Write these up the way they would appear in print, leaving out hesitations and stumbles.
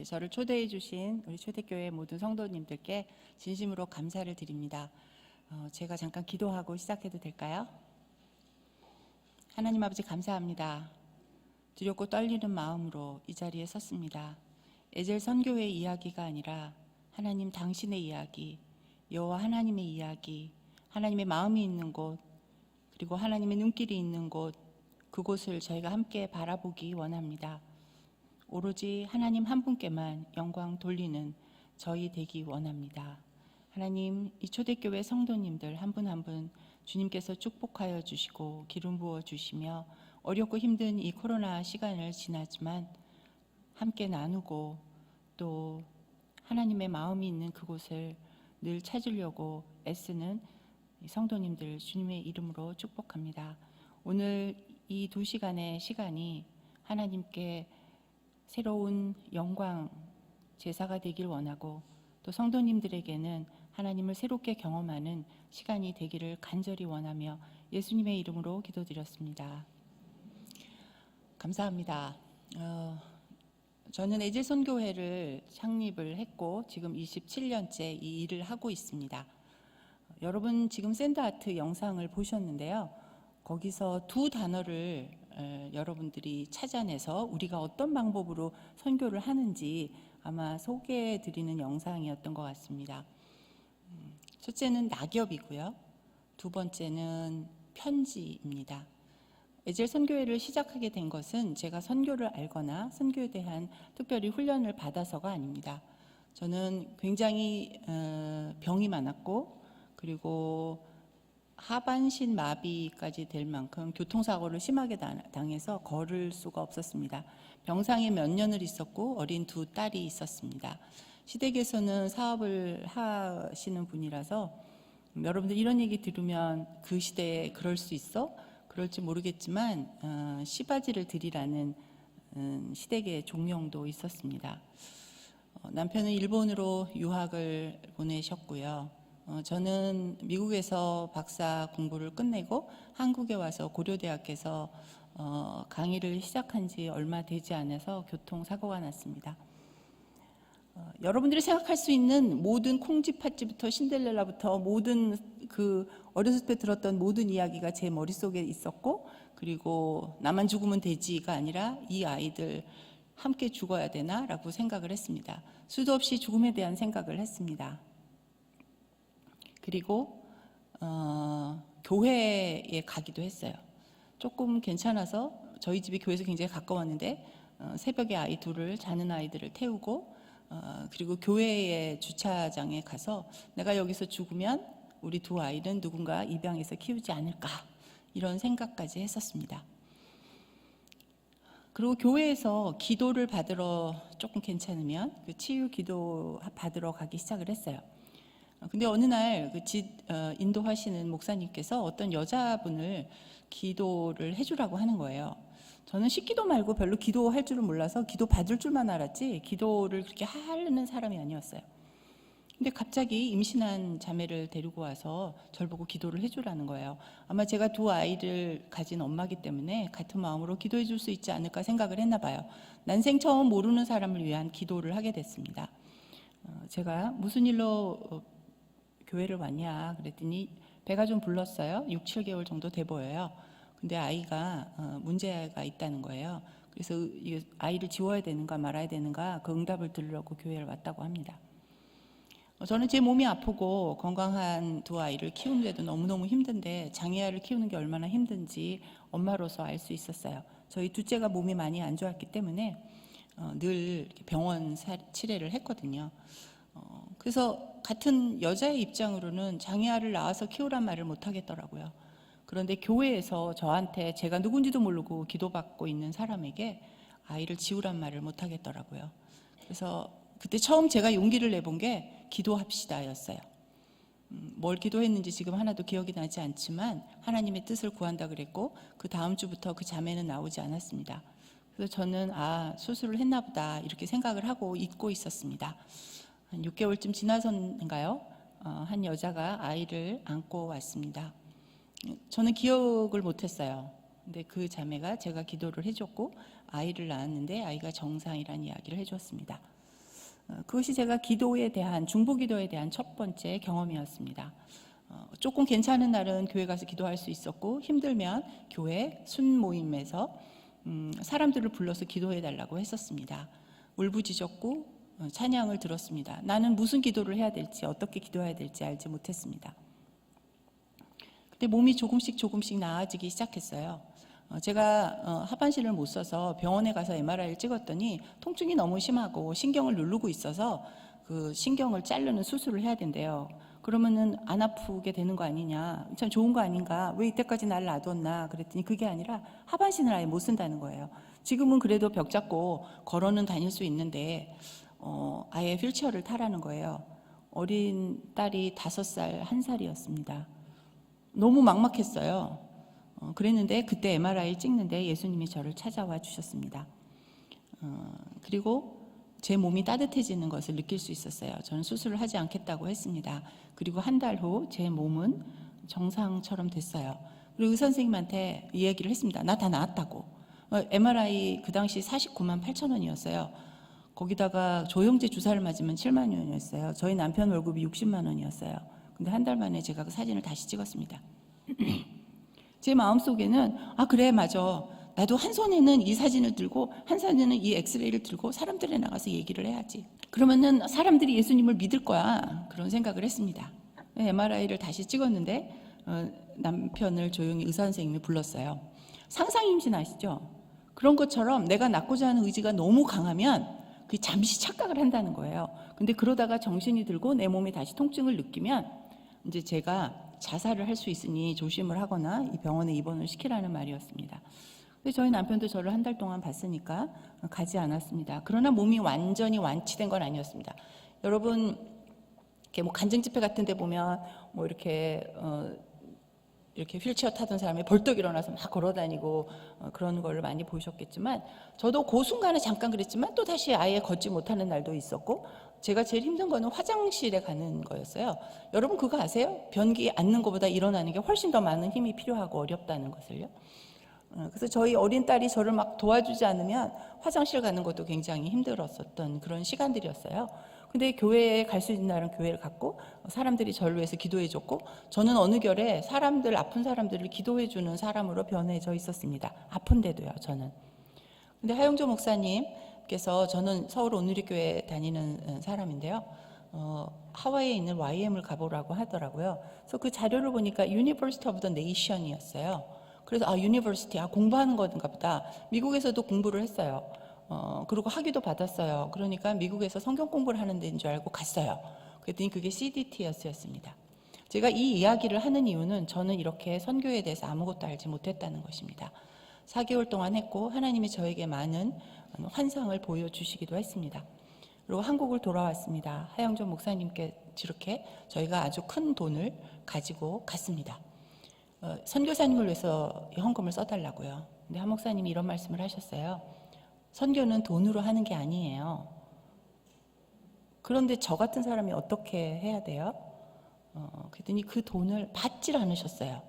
저를 초대해 주신 우리 초대교회 모든 성도님들께 진심으로 감사를 드립니다. 제가 잠깐 기도하고 시작해도 될까요? 하나님 아버지 감사합니다. 두렵고 떨리는 마음으로 이 자리에 섰습니다. 에젤 선교회의 이야기가 아니라 하나님 당신의 이야기, 여호와 하나님의 이야기, 하나님의 마음이 있는 곳, 그리고 하나님의 눈길이 있는 곳, 그곳을 저희가 함께 바라보기 원합니다. 오로지 하나님 한 분께만 영광 돌리는 저희 되기 원합니다. 하나님, 이 초대교회 성도님들 한 분 한 분 주님께서 축복하여 주시고 기름 부어 주시며 어렵고 힘든 이 코로나 시간을 지나지만 함께 나누고 또 하나님의 마음이 있는 그곳을 늘 찾으려고 애쓰는 성도님들 주님의 이름으로 축복합니다. 오늘 이 2시간의 시간이 하나님께 새로운 영광 제사가 되길 원하고 또 성도님들에게는 하나님을 새롭게 경험하는 시간이 되기를 간절히 원하며 예수님의 이름으로 기도드렸습니다. 감사합니다. 저는 에젤 선교회를 창립을 했고 지금 27년째 이 일을 하고 있습니다. 여러분 지금 샌드아트 영상을 보셨는데요. 거기서 두 단어를 여러분들이 찾아내서 우리가 어떤 방법으로 선교를 하는지 아마 소개해 드리는 영상이었던 것 같습니다. 첫째는 낙엽이고요. 두 번째는 편지입니다. 에젤 선교회를 시작하게 된 것은 제가 선교를 알거나 선교에 대한 특별히 훈련을 받아서가 아닙니다. 저는 굉장히 병이 많았고 그리고 하반신 마비까지 될 만큼 교통사고를 심하게 당해서 걸을 수가 없었습니다. 병상에 몇 년을 있었고 어린 두 딸이 있었습니다. 시댁에서는 사업을 하시는 분이라서 여러분들 이런 얘기 들으면 그 시대에 그럴 수 있어? 그럴지 모르겠지만 시바지를 드리라는 시댁의 종명도 있었습니다. 남편은 일본으로 유학을 보내셨고요. 저는 미국에서 박사 공부를 끝내고 한국에 와서 고려대학에서 강의를 시작한 지 얼마 되지 않아서 교통사고가 났습니다. 여러분들이 생각할 수 있는 모든 콩쥐팥쥐부터 신데렐라부터 모든 그 어렸을 때 들었던 모든 이야기가 제 머릿속에 있었고 그리고 나만 죽으면 되지가 아니라 이 아이들 함께 죽어야 되나 라고 생각을 했습니다. 수도 없이 죽음에 대한 생각을 했습니다. 그리고 교회에 가기도 했어요. 조금 괜찮아서 저희 집이 교회에서 굉장히 가까웠는데 새벽에 아이 둘을 자는 아이들을 태우고 그리고 교회의 주차장에 가서 내가 여기서 죽으면 우리 두 아이는 누군가 입양해서 키우지 않을까 이런 생각까지 했었습니다. 그리고 교회에서 기도를 받으러 조금 괜찮으면 그 치유 기도 받으러 가기 시작을 했어요. 근데 어느 날 인도하시는 목사님께서 어떤 여자분을 기도를 해주라고 하는 거예요. 저는 식기도 말고 별로 기도할 줄은 몰라서 기도 받을 줄만 알았지 기도를 그렇게 하려는 사람이 아니었어요. 근데 갑자기 임신한 자매를 데리고 와서 저를 보고 기도를 해주라는 거예요. 아마 제가 두 아이를 가진 엄마기 때문에 같은 마음으로 기도해 줄 수 있지 않을까 생각을 했나 봐요. 난생 처음 모르는 사람을 위한 기도를 하게 됐습니다. 제가 무슨 일로 교회를 왔냐 그랬더니 배가 좀 불렀어요. 6, 7개월 정도 돼 보여요. 근데 아이가 문제가 있다는 거예요. 그래서 아이를 지워야 되는가 말아야 되는가 그 응답을 들으려고 교회를 왔다고 합니다. 저는 제 몸이 아프고 건강한 두 아이를 키우는데도 너무너무 힘든데 장애아를 키우는 게 얼마나 힘든지 엄마로서 알 수 있었어요. 저희 둘째가 몸이 많이 안 좋았기 때문에 늘 병원 치료를 했거든요. 그래서 같은 여자의 입장으로는 장애아를 낳아서 키우란 말을 못 하겠더라고요. 그런데 교회에서 저한테 제가 누군지도 모르고 기도받고 있는 사람에게 아이를 지우란 말을 못 하겠더라고요. 그래서 그때 처음 제가 용기를 내본 게 기도합시다 였어요. 뭘 기도했는지 지금 하나도 기억이 나지 않지만 하나님의 뜻을 구한다 그랬고 그 다음 주부터 그 자매는 나오지 않았습니다. 그래서 저는 수술을 했나 보다 이렇게 생각을 하고 잊고 있었습니다. 한 6개월쯤 지나서인가요? 한 여자가 아이를 안고 왔습니다. 저는 기억을 못했어요. 근데 그 자매가 제가 기도를 해줬고 아이를 낳았는데 아이가 정상이라는 이야기를 해줬습니다. 그것이 제가 기도에 대한 중보 기도에 대한 첫 번째 경험이었습니다. 조금 괜찮은 날은 교회 가서 기도할 수 있었고 힘들면 교회 순 모임에서 사람들을 불러서 기도해 달라고 했었습니다. 울부짖었고 찬양을 들었습니다. 나는 무슨 기도를 해야 될지 어떻게 기도해야 될지 알지 못했습니다. 근데 몸이 조금씩 나아지기 시작했어요. 제가 하반신을 못 써서 병원에 가서 MRI를 찍었더니 통증이 너무 심하고 신경을 누르고 있어서 그 신경을 자르는 수술을 해야 된대요. 그러면은 안 아프게 되는 거 아니냐, 참 좋은 거 아닌가, 왜 이때까지 날 놔뒀나 그랬더니 그게 아니라 하반신을 아예 못 쓴다는 거예요. 지금은 그래도 벽 잡고 걸어는 다닐 수 있는데 아예 휠체어를 타라는 거예요. 어린 딸이 5살, 1살이었습니다. 너무 막막했어요. 그랬는데 그때 MRI 찍는데 예수님이 저를 찾아와 주셨습니다. 그리고 제 몸이 따뜻해지는 것을 느낄 수 있었어요. 저는 수술을 하지 않겠다고 했습니다. 그리고 한 달 후 제 몸은 정상처럼 됐어요. 그리고 의사 선생님한테 이 얘기를 했습니다. 나 다 나았다고. MRI 그 당시 49만 8천 원이었어요. 거기다가 조영제 주사를 맞으면 7만 원이었어요. 저희 남편 월급이 60만 원이었어요. 근데 한 달 만에 제가 그 사진을 다시 찍었습니다. 제 마음속에는 그래 맞아. 나도 한 손에는 이 사진을 들고 한 손에는 이 엑스레이를 들고 사람들에 나가서 얘기를 해야지. 그러면은 사람들이 예수님을 믿을 거야. 그런 생각을 했습니다. MRI를 다시 찍었는데 남편을 조용히 의사 선생님이 불렀어요. 상상임신 아시죠? 그런 것처럼 내가 낫고자 하는 의지가 너무 강하면 그 잠시 착각을 한다는 거예요. 근데 그러다가 정신이 들고 내 몸이 다시 통증을 느끼면 이제 제가 자살을 할 수 있으니 조심을 하거나 이 병원에 입원을 시키라는 말이었습니다. 근데 저희 남편도 저를 한 달 동안 봤으니까 가지 않았습니다. 그러나 몸이 완전히 완치된 건 아니었습니다. 여러분 이렇게 뭐 간증 집회 같은 데 보면 뭐 이렇게 휠체어 타던 사람이 벌떡 일어나서 막 걸어다니고 그런 걸 많이 보셨겠지만 저도 그 순간에 잠깐 그랬지만 또 다시 아예 걷지 못하는 날도 있었고 제가 제일 힘든 거는 화장실에 가는 거였어요. 여러분 그거 아세요? 변기 앉는 것보다 일어나는 게 훨씬 더 많은 힘이 필요하고 어렵다는 것을요. 그래서 저희 어린 딸이 저를 막 도와주지 않으면 화장실 가는 것도 굉장히 힘들었었던 그런 시간들이었어요. 근데 교회에 갈 수 있는 날은 교회를 갔고 사람들이 저를 위해서 기도해 줬고 저는 어느 결에 아픈 사람들을 기도해 주는 사람으로 변해져 있었습니다. 아픈데도요, 저는. 근데 하영조 목사님께서 저는 서울 온누리교회 다니는 사람인데요. 하와이에 있는 YM을 가보라고 하더라고요. 그래서 그 자료를 보니까 University of the Nation이었어요. 그래서 유니버시티 공부하는 건가 보다. 미국에서도 공부를 했어요. 그리고 학위도 받았어요. 그러니까 미국에서 성경 공부를 하는 데인 줄 알고 갔어요. 그랬더니 그게 CDT였습니다. 제가 이 이야기를 하는 이유는 저는 이렇게 선교에 대해서 아무것도 알지 못했다는 것입니다. 4개월 동안 했고 하나님이 저에게 많은 환상을 보여주시기도 했습니다. 그리고 한국을 돌아왔습니다. 하영조 목사님께 이렇게 저희가 아주 큰 돈을 가지고 갔습니다. 선교사님을 위해서 헌금을 써달라고요. 근데 한 목사님이 이런 말씀을 하셨어요. 선교는 돈으로 하는 게 아니에요. 그런데 저 같은 사람이 어떻게 해야 돼요? 그랬더니 그 돈을 받질 않으셨어요.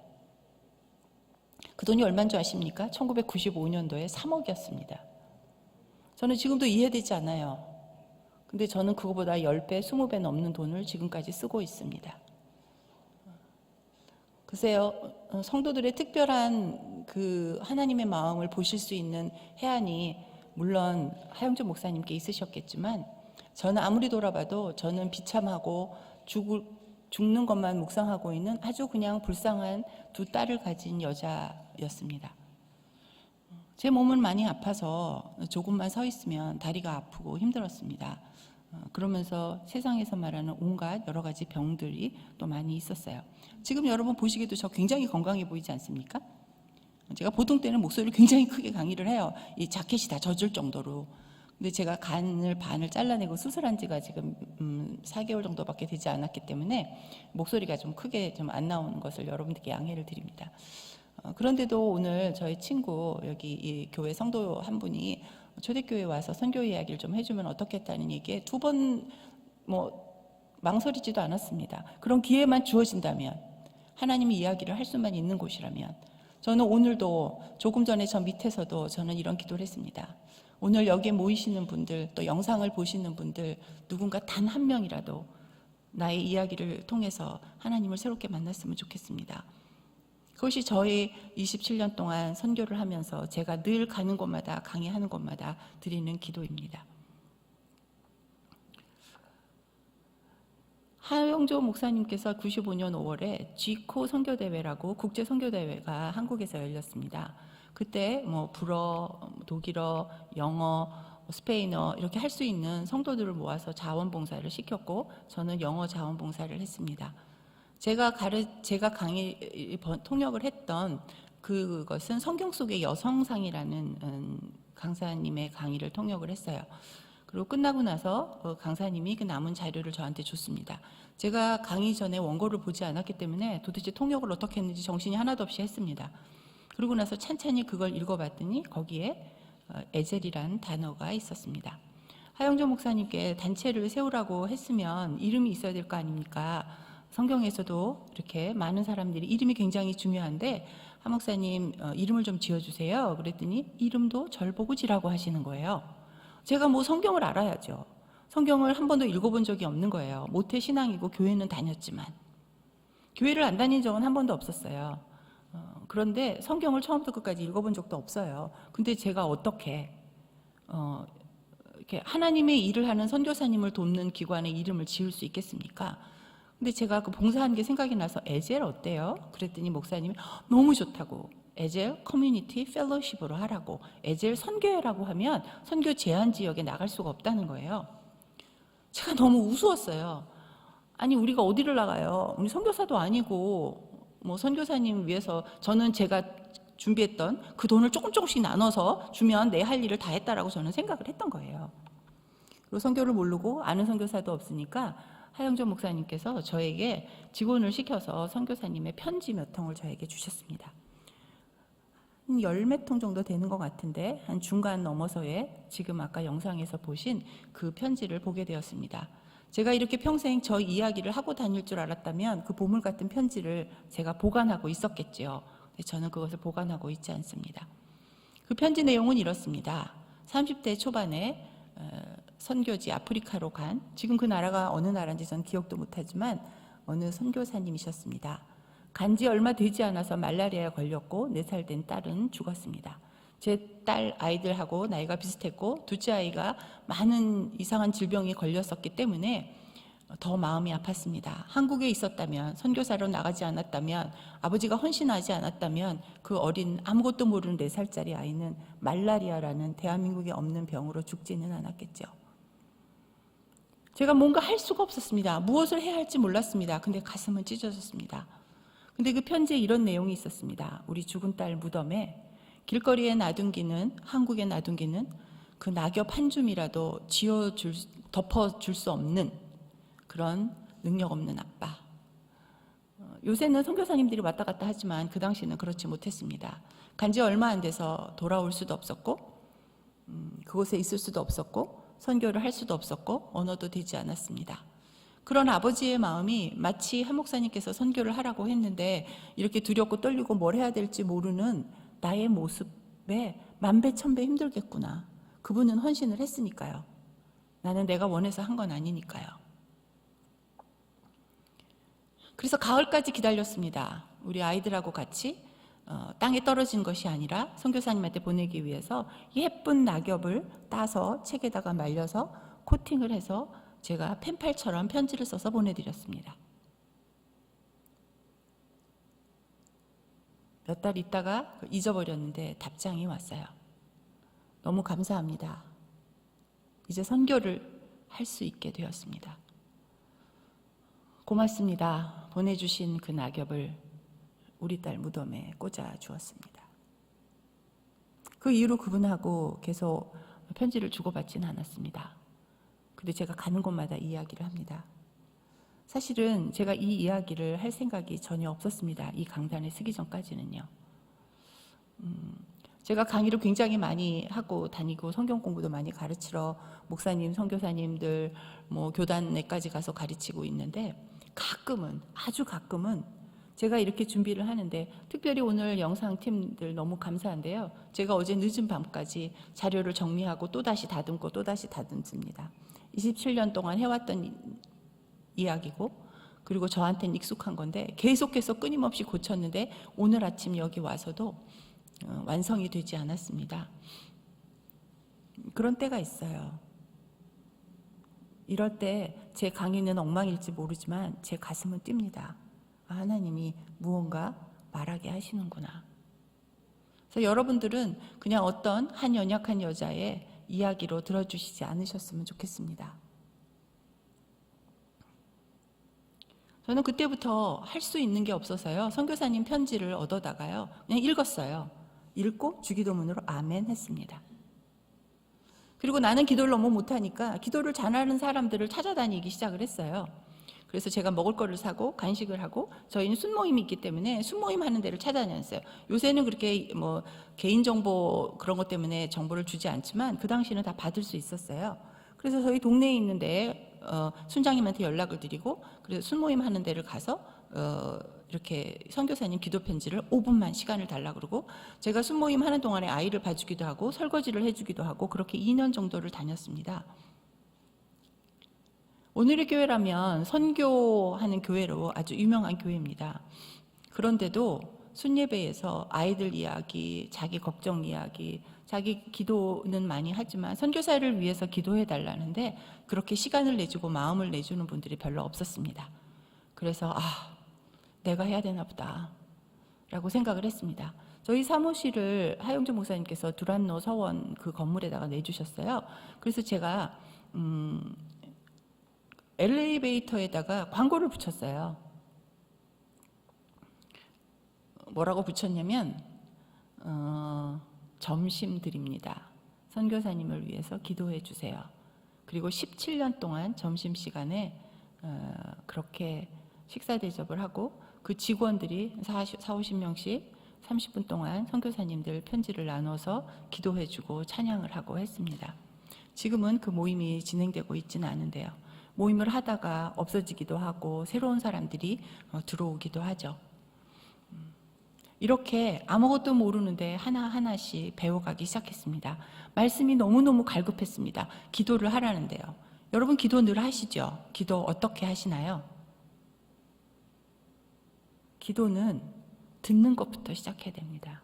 그 돈이 얼마인 줄 아십니까? 1995년도에 3억이었습니다. 저는 지금도 이해되지 않아요. 근데 저는 그거보다 10배, 20배 넘는 돈을 지금까지 쓰고 있습니다. 글쎄요, 성도들의 특별한 그 하나님의 마음을 보실 수 있는 해안이 물론 하영조 목사님께 있으셨겠지만 저는 아무리 돌아봐도 저는 비참하고 죽는 것만 묵상하고 있는 아주 그냥 불쌍한 2딸을 가진 여자였습니다. 제 몸은 많이 아파서 조금만 서 있으면 다리가 아프고 힘들었습니다. 그러면서 세상에서 말하는 온갖 여러 가지 병들이 또 많이 있었어요. 지금 여러분 보시기에도 저 굉장히 건강해 보이지 않습니까? 제가 보통 때는 목소리를 굉장히 크게 강의를 해요. 이 자켓이 다 젖을 정도로. 근데 제가 간을 반을 잘라내고 수술한 지가 지금 4개월 정도밖에 되지 않았기 때문에 목소리가 좀 크게 좀 안 나오는 것을 여러분들께 양해를 드립니다. 그런데도 오늘 저희 친구 여기 이 교회 성도 한 분이 초대교회에 와서 선교 이야기를 좀 해주면 어떻겠다는 얘기에 2번 망설이지도 않았습니다. 그런 기회만 주어진다면 하나님이 이야기를 할 수만 있는 곳이라면 저는 오늘도 조금 전에 저 밑에서도 저는 이런 기도를 했습니다. 오늘 여기에 모이시는 분들, 또 영상을 보시는 분들 누군가 단 한 명이라도 나의 이야기를 통해서 하나님을 새롭게 만났으면 좋겠습니다. 그것이 저의 27년 동안 선교를 하면서 제가 늘 가는 곳마다, 강의하는 곳마다 드리는 기도입니다. 하영조 목사님께서 95년 5월에 G코 선교대회라고 국제 선교대회가 한국에서 열렸습니다. 그때 불어, 독일어, 영어, 스페인어 이렇게 할 수 있는 성도들을 모아서 자원봉사를 시켰고 저는 영어 자원봉사를 했습니다. 제가 강의 통역을 했던 그것은 성경 속의 여성상이라는 강사님의 강의를 통역을 했어요. 그리고 끝나고 나서 강사님이 그 남은 자료를 저한테 줬습니다. 제가 강의 전에 원고를 보지 않았기 때문에 도대체 통역을 어떻게 했는지 정신이 하나도 없이 했습니다. 그러고 나서 찬찬히 그걸 읽어봤더니 거기에 에젤이란 단어가 있었습니다. 하영조 목사님께 단체를 세우라고 했으면 이름이 있어야 될 거 아닙니까? 성경에서도 이렇게 많은 사람들이 이름이 굉장히 중요한데 하 목사님 이름을 좀 지어주세요. 그랬더니 이름도 절 보고 지라고 하시는 거예요. 제가 성경을 알아야죠. 성경을 한 번도 읽어본 적이 없는 거예요. 모태 신앙이고 교회는 다녔지만 교회를 안 다닌 적은 한 번도 없었어요. 그런데 성경을 처음부터 끝까지 읽어본 적도 없어요. 근데 제가 어떻게 이렇게 하나님의 일을 하는 선교사님을 돕는 기관의 이름을 지을 수 있겠습니까? 근데 제가 그 봉사한 게 생각이 나서 에젤 어때요? 그랬더니 목사님이 너무 좋다고. 에젤 커뮤니티 펠로십으로 하라고. 에젤 선교회라고 하면 선교 제한 지역에 나갈 수가 없다는 거예요. 제가 너무 우스웠어요. 아니 우리가 어디를 나가요? 우리 선교사도 아니고 선교사님 위해서 저는 제가 준비했던 그 돈을 조금씩 나눠서 주면 내 할 일을 다 했다라고 저는 생각을 했던 거예요. 그리고 선교를 모르고 아는 선교사도 없으니까 하영조 목사님께서 저에게 직원을 시켜서 선교사님의 편지 몇 통을 저에게 주셨습니다. 한 10몇 통 정도 되는 것 같은데 한 중간 넘어서에 지금 아까 영상에서 보신 그 편지를 보게 되었습니다. 제가 이렇게 평생 저 이야기를 하고 다닐 줄 알았다면 그 보물 같은 편지를 제가 보관하고 있었겠죠. 저는 그것을 보관하고 있지 않습니다. 그 편지 내용은 이렇습니다. 30대 초반에 선교지 아프리카로 간, 지금 그 나라가 어느 나라인지 전 기억도 못하지만 어느 선교사님이셨습니다. 간지 얼마 되지 않아서 말라리아에 걸렸고 4살 된 딸은 죽었습니다. 제 딸 아이들하고 나이가 비슷했고 둘째 아이가 많은 이상한 질병이 걸렸었기 때문에 더 마음이 아팠습니다. 한국에 있었다면, 선교사로 나가지 않았다면, 아버지가 헌신하지 않았다면 그 어린 아무것도 모르는 4살짜리 아이는 말라리아라는 대한민국에 없는 병으로 죽지는 않았겠죠. 제가 뭔가 할 수가 없었습니다. 무엇을 해야 할지 몰랐습니다. 근데 가슴은 찢어졌습니다. 근데 그 편지에 이런 내용이 있었습니다. 우리 죽은 딸 무덤에 길거리에 놔둔기는, 한국에 놔둔기는 그 낙엽 한 줌이라도 덮어줄 수 없는 그런 능력 없는 아빠. 요새는 선교사님들이 왔다 갔다 하지만 그 당시는 그렇지 못했습니다. 간지 얼마 안 돼서 돌아올 수도 없었고 그곳에 있을 수도 없었고 선교를 할 수도 없었고 언어도 되지 않았습니다. 그런 아버지의 마음이 마치 한 목사님께서 선교를 하라고 했는데 이렇게 두렵고 떨리고 뭘 해야 될지 모르는 나의 모습에 만배 천배 힘들겠구나. 그분은 헌신을 했으니까요. 나는 내가 원해서 한 건 아니니까요. 그래서 가을까지 기다렸습니다. 우리 아이들하고 같이 땅에 떨어진 것이 아니라 선교사님한테 보내기 위해서 예쁜 낙엽을 따서 책에다가 말려서 코팅을 해서 제가 펜팔처럼 편지를 써서 보내드렸습니다. 몇 달 있다가 잊어버렸는데 답장이 왔어요. 너무 감사합니다. 이제 선교를 할 수 있게 되었습니다. 고맙습니다. 보내주신 그 낙엽을 우리 딸 무덤에 꽂아 주었습니다. 그 이후로 그분하고 계속 편지를 주고받지는 않았습니다. 근데 제가 가는 곳마다 이야기를 합니다. 사실은 제가 이 이야기를 할 생각이 전혀 없었습니다. 이 강단에 서기 전까지는요. 제가 강의를 굉장히 많이 하고 다니고 성경 공부도 많이 가르치러 목사님, 선교사님들 교단에까지 가서 가르치고 있는데 가끔은, 아주 가끔은 제가 이렇게 준비를 하는데 특별히 오늘 영상팀들 너무 감사한데요. 제가 어제 늦은 밤까지 자료를 정리하고 또다시 다듬고 또다시 다듬습니다. 27년 동안 해왔던 이야기고 그리고 저한테는 익숙한 건데 계속해서 끊임없이 고쳤는데 오늘 아침 여기 와서도 완성이 되지 않았습니다. 그런 때가 있어요. 이럴 때 제 강의는 엉망일지 모르지만 제 가슴은 뜁니다. 하나님이 무언가 말하게 하시는구나. 그래서 여러분들은 그냥 어떤 한 연약한 여자의 이야기로 들어주시지 않으셨으면 좋겠습니다. 저는 그때부터 할 수 있는 게 없어서요. 선교사님 편지를 얻어다가요. 그냥 읽었어요. 읽고 주기도문으로 아멘 했습니다. 그리고 나는 기도를 너무 못하니까 기도를 잘하는 사람들을 찾아다니기 시작을 했어요. 그래서 제가 먹을 거를 사고 간식을 하고 저희는 순모임이 있기 때문에 순모임 하는 데를 찾아다녔어요. 요새는 그렇게 뭐 개인정보 그런 것 때문에 정보를 주지 않지만 그 당시에는 다 받을 수 있었어요. 그래서 저희 동네에 있는데 순장님한테 연락을 드리고 그래서 순모임 하는 데를 가서 이렇게 선교사님 기도 편지를 5분만 시간을 달라 그러고 제가 순모임 하는 동안에 아이를 봐주기도 하고 설거지를 해주기도 하고 그렇게 2년 정도를 다녔습니다. 오늘의 교회라면 선교하는 교회로 아주 유명한 교회입니다. 그런데도 순예배에서 아이들 이야기, 자기 걱정 이야기, 자기 기도는 많이 하지만 선교사를 위해서 기도해 달라는데 그렇게 시간을 내주고 마음을 내주는 분들이 별로 없었습니다. 그래서 내가 해야 되나 보다 라고 생각을 했습니다. 저희 사무실을 하영주 목사님께서 두란노 서원 그 건물에다가 내주셨어요. 그래서 제가 엘리베이터에다가 광고를 붙였어요. 뭐라고 붙였냐면 점심 드립니다. 선교사님을 위해서 기도해 주세요. 그리고 17년 동안 점심시간에 그렇게 식사 대접을 하고 그 직원들이 40-50명씩 30분 동안 선교사님들 편지를 나눠서 기도해주고 찬양을 하고 했습니다. 지금은 그 모임이 진행되고 있지는 않은데요. 모임을 하다가 없어지기도 하고 새로운 사람들이 들어오기도 하죠. 이렇게 아무것도 모르는데 하나하나씩 배워가기 시작했습니다. 말씀이 너무너무 갈급했습니다. 기도를 하라는데요. 여러분 기도 늘 하시죠? 기도 어떻게 하시나요? 기도는 듣는 것부터 시작해야 됩니다.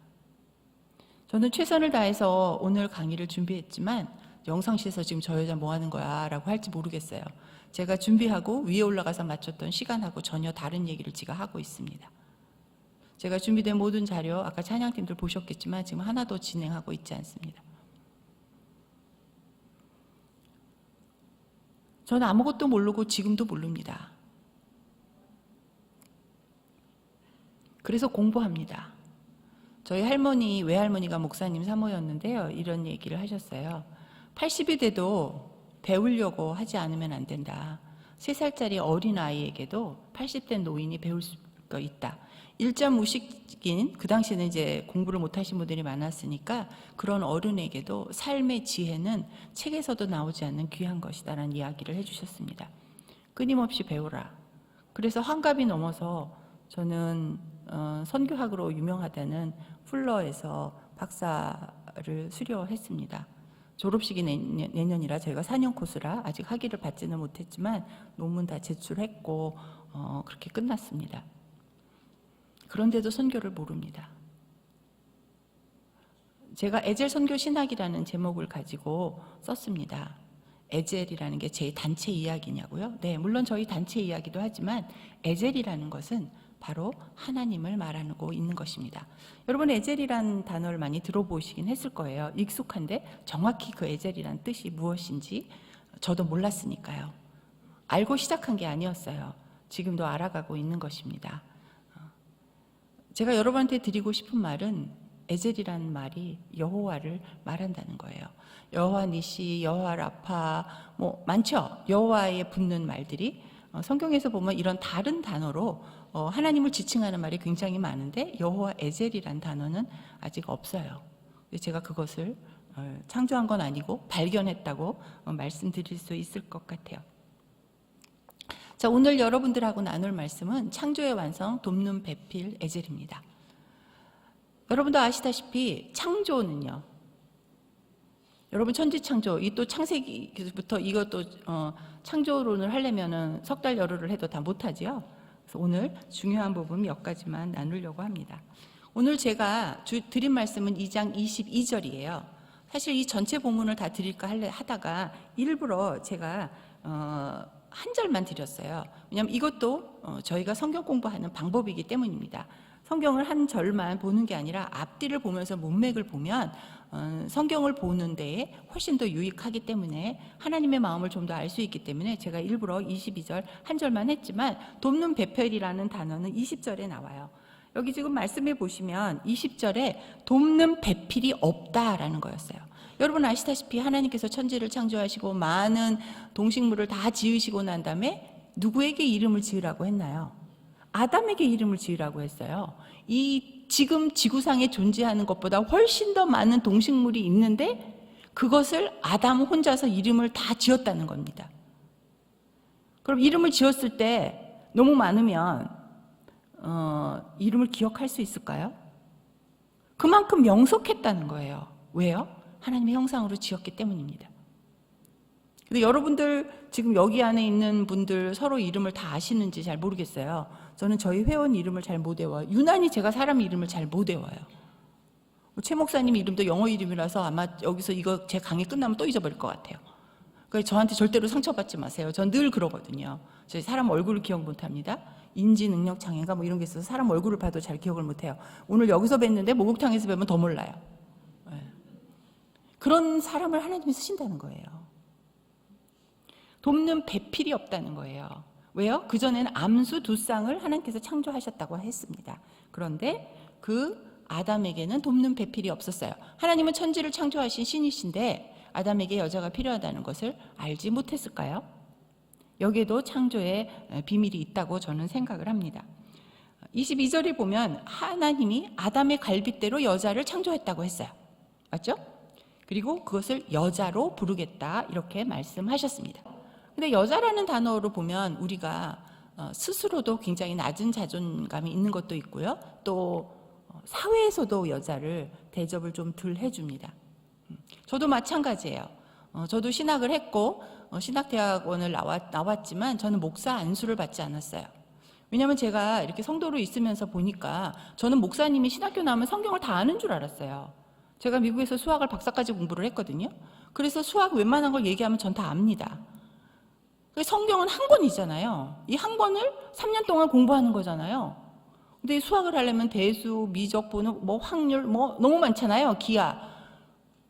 저는 최선을 다해서 오늘 강의를 준비했지만 영상실에서 지금 저 여자 뭐 하는 거야 라고 할지 모르겠어요. 제가 준비하고 위에 올라가서 맞췄던 시간하고 전혀 다른 얘기를 지금 하고 있습니다. 제가 준비된 모든 자료 아까 찬양팀들 보셨겠지만 지금 하나도 진행하고 있지 않습니다. 저는 아무것도 모르고 지금도 모릅니다. 그래서 공부합니다. 저희 할머니, 외할머니가 목사님 사모였는데요. 이런 얘기를 하셨어요. 80이 돼도 배우려고 하지 않으면 안 된다. 3살짜리 어린아이에게도 80대 노인이 배울 수가 있다. 일자무식인 그 당시에는 이제 공부를 못하신 분들이 많았으니까 그런 어른에게도 삶의 지혜는 책에서도 나오지 않는 귀한 것이다라는 이야기를 해주셨습니다. 끊임없이 배우라. 그래서 환갑이 넘어서 저는 선교학으로 유명하다는 풀러에서 박사를 수료했습니다. 졸업식이 내년이라 저희가 4년 코스라 아직 학위를 받지는 못했지만 논문 다 제출했고 그렇게 끝났습니다. 그런데도 선교를 모릅니다. 제가 에젤 선교 신학이라는 제목을 가지고 썼습니다. 에젤이라는 게 제 단체 이야기냐고요? 네, 물론 저희 단체 이야기도 하지만 에젤이라는 것은 바로 하나님을 말하고 있는 것입니다. 여러분 에젤이라는 단어를 많이 들어보시긴 했을 거예요. 익숙한데 정확히 그 에젤이라는 뜻이 무엇인지 저도 몰랐으니까요. 알고 시작한 게 아니었어요. 지금도 알아가고 있는 것입니다. 제가 여러분한테 드리고 싶은 말은 에젤이라는 말이 여호와를 말한다는 거예요. 여호와 니시, 여호와 라파 뭐 많죠. 여호와에 붙는 말들이 성경에서 보면 이런 다른 단어로 하나님을 지칭하는 말이 굉장히 많은데 여호와 에젤이란 단어는 아직 없어요. 제가 그것을 창조한 건 아니고 발견했다고 말씀드릴 수 있을 것 같아요. 자, 오늘 여러분들하고 나눌 말씀은 창조의 완성, 돕는 배필, 에젤입니다. 여러분도 아시다시피 창조는요, 여러분 천지창조, 이 또 창세기부터 이것도 창조론을 하려면은 석 달 열흘을 해도 다 못하지요. 그래서 오늘 중요한 부분 몇 가지만 나누려고 합니다. 오늘 제가 드린 말씀은 2장 22절이에요. 사실 이 전체 본문을 다 드릴까 하다가 일부러 제가 한 절만 드렸어요. 왜냐하면 이것도 저희가 성경 공부하는 방법이기 때문입니다. 성경을 한 절만 보는 게 아니라 앞뒤를 보면서 문맥을 보면 성경을 보는 데에 훨씬 더 유익하기 때문에, 하나님의 마음을 좀 더 알 수 있기 때문에 제가 일부러 22절 한 절만 했지만, 돕는 배필이라는 단어는 20절에 나와요. 여기 지금 말씀해 보시면 20절에 돕는 배필이 없다라는 거였어요. 여러분 아시다시피 하나님께서 천지를 창조하시고 많은 동식물을 다 지으시고 난 다음에 누구에게 이름을 지으라고 했나요? 아담에게 이름을 지으라고 했어요. 이 지금 지구상에 존재하는 것보다 훨씬 더 많은 동식물이 있는데 그것을 아담 혼자서 이름을 다 지었다는 겁니다. 그럼 이름을 지었을 때 너무 많으면 이름을 기억할 수 있을까요? 그만큼 명석했다는 거예요. 왜요? 하나님의 형상으로 지었기 때문입니다. 근데 여러분들 지금 여기 안에 있는 분들 서로 이름을 다 아시는지 잘 모르겠어요. 저는 저희 회원 이름을 잘 못 외워요. 유난히 제가 사람 이름을 잘 못 외워요. 최 목사님 이름도 영어 이름이라서 아마 여기서 이거 제 강의 끝나면 또 잊어버릴 것 같아요. 그래서 저한테 절대로 상처받지 마세요. 전 늘 그러거든요. 저희 사람 얼굴을 기억 못합니다. 인지 능력 장애가 뭐 이런 게 있어서 사람 얼굴을 봐도 잘 기억을 못해요. 오늘 여기서 뵀는데 목욕탕에서 뵈면 더 몰라요. 네. 그런 사람을 하나님이 쓰신다는 거예요. 돕는 배필이 없다는 거예요. 왜요? 그전에는 암수 두 쌍을 하나님께서 창조하셨다고 했습니다. 그런데 그 아담에게는 돕는 배필이 없었어요. 하나님은 천지를 창조하신 신이신데 아담에게 여자가 필요하다는 것을 알지 못했을까요? 여기에도 창조의 비밀이 있다고 저는 생각을 합니다. 22절에 보면 하나님이 아담의 갈빗대로 여자를 창조했다고 했어요. 맞죠? 그리고 그것을 여자로 부르겠다 이렇게 말씀하셨습니다. 근데 여자라는 단어로 보면 우리가 스스로도 굉장히 낮은 자존감이 있는 것도 있고요. 또 사회에서도 여자를 대접을 좀 덜 해줍니다. 저도 마찬가지예요. 저도 신학을 했고 신학대학원을 나왔지만 저는 목사 안수를 받지 않았어요. 왜냐하면 제가 이렇게 성도로 있으면서 보니까 저는 목사님이 신학교 나오면 성경을 다 아는 줄 알았어요. 제가 미국에서 수학을 박사까지 공부를 했거든요. 그래서 수학 웬만한 걸 얘기하면 전 다 압니다. 성경은 한 권이잖아요. 이 한 권을 3년 동안 공부하는 거잖아요. 근데 수학을 하려면 대수, 미적, 번호, 뭐 확률, 뭐 너무 많잖아요. 기하.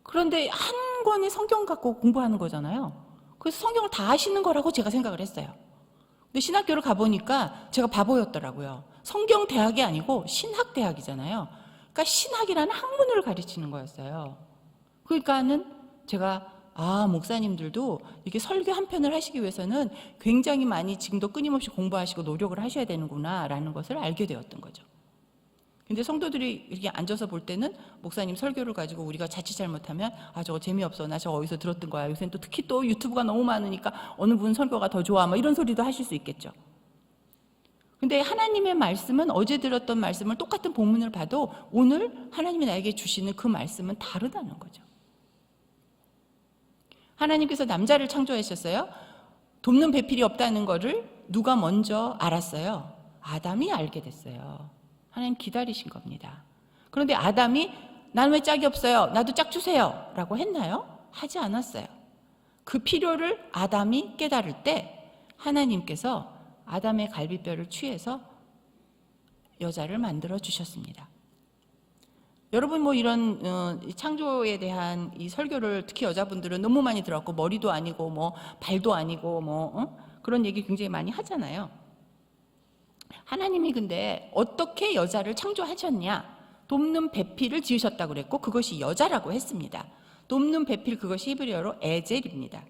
그런데 한 권의 성경 갖고 공부하는 거잖아요. 그래서 성경을 다 아시는 거라고 제가 생각을 했어요. 근데 신학교를 가보니까 제가 바보였더라고요. 성경 대학이 아니고 신학 대학이잖아요. 그러니까 신학이라는 학문을 가르치는 거였어요. 그러니까는 제가 목사님들도 이렇게 설교 한 편을 하시기 위해서는 굉장히 많이 지금도 끊임없이 공부하시고 노력을 하셔야 되는구나 라는 것을 알게 되었던 거죠. 근데 성도들이 이렇게 앉아서 볼 때는 목사님 설교를 가지고 우리가 자칫 잘못하면 저거 재미없어, 나 저거 어디서 들었던 거야, 요새는 또 특히 또 유튜브가 너무 많으니까 어느 분 설교가 더 좋아, 뭐 이런 소리도 하실 수 있겠죠. 근데 하나님의 말씀은 어제 들었던 말씀을 똑같은 본문을 봐도 오늘 하나님이 나에게 주시는 그 말씀은 다르다는 거죠. 하나님께서 남자를 창조하셨어요. 돕는 배필이 없다는 거를 누가 먼저 알았어요? 아담이 알게 됐어요. 하나님 기다리신 겁니다. 그런데 아담이 난 왜 짝이 없어요? 나도 짝 주세요 라고 했나요? 하지 않았어요. 그 필요를 아담이 깨달을 때 하나님께서 아담의 갈비뼈를 취해서 여자를 만들어 주셨습니다. 여러분 뭐 이런 창조에 대한 이 설교를 특히 여자분들은 너무 많이 들었고 머리도 아니고 뭐 발도 아니고 뭐 그런 얘기 굉장히 많이 하잖아요. 하나님이 근데 어떻게 여자를 창조하셨냐? 돕는 배필을 지으셨다고 그랬고 그것이 여자라고 했습니다. 돕는 배필, 그것이 히브리어로 에젤입니다.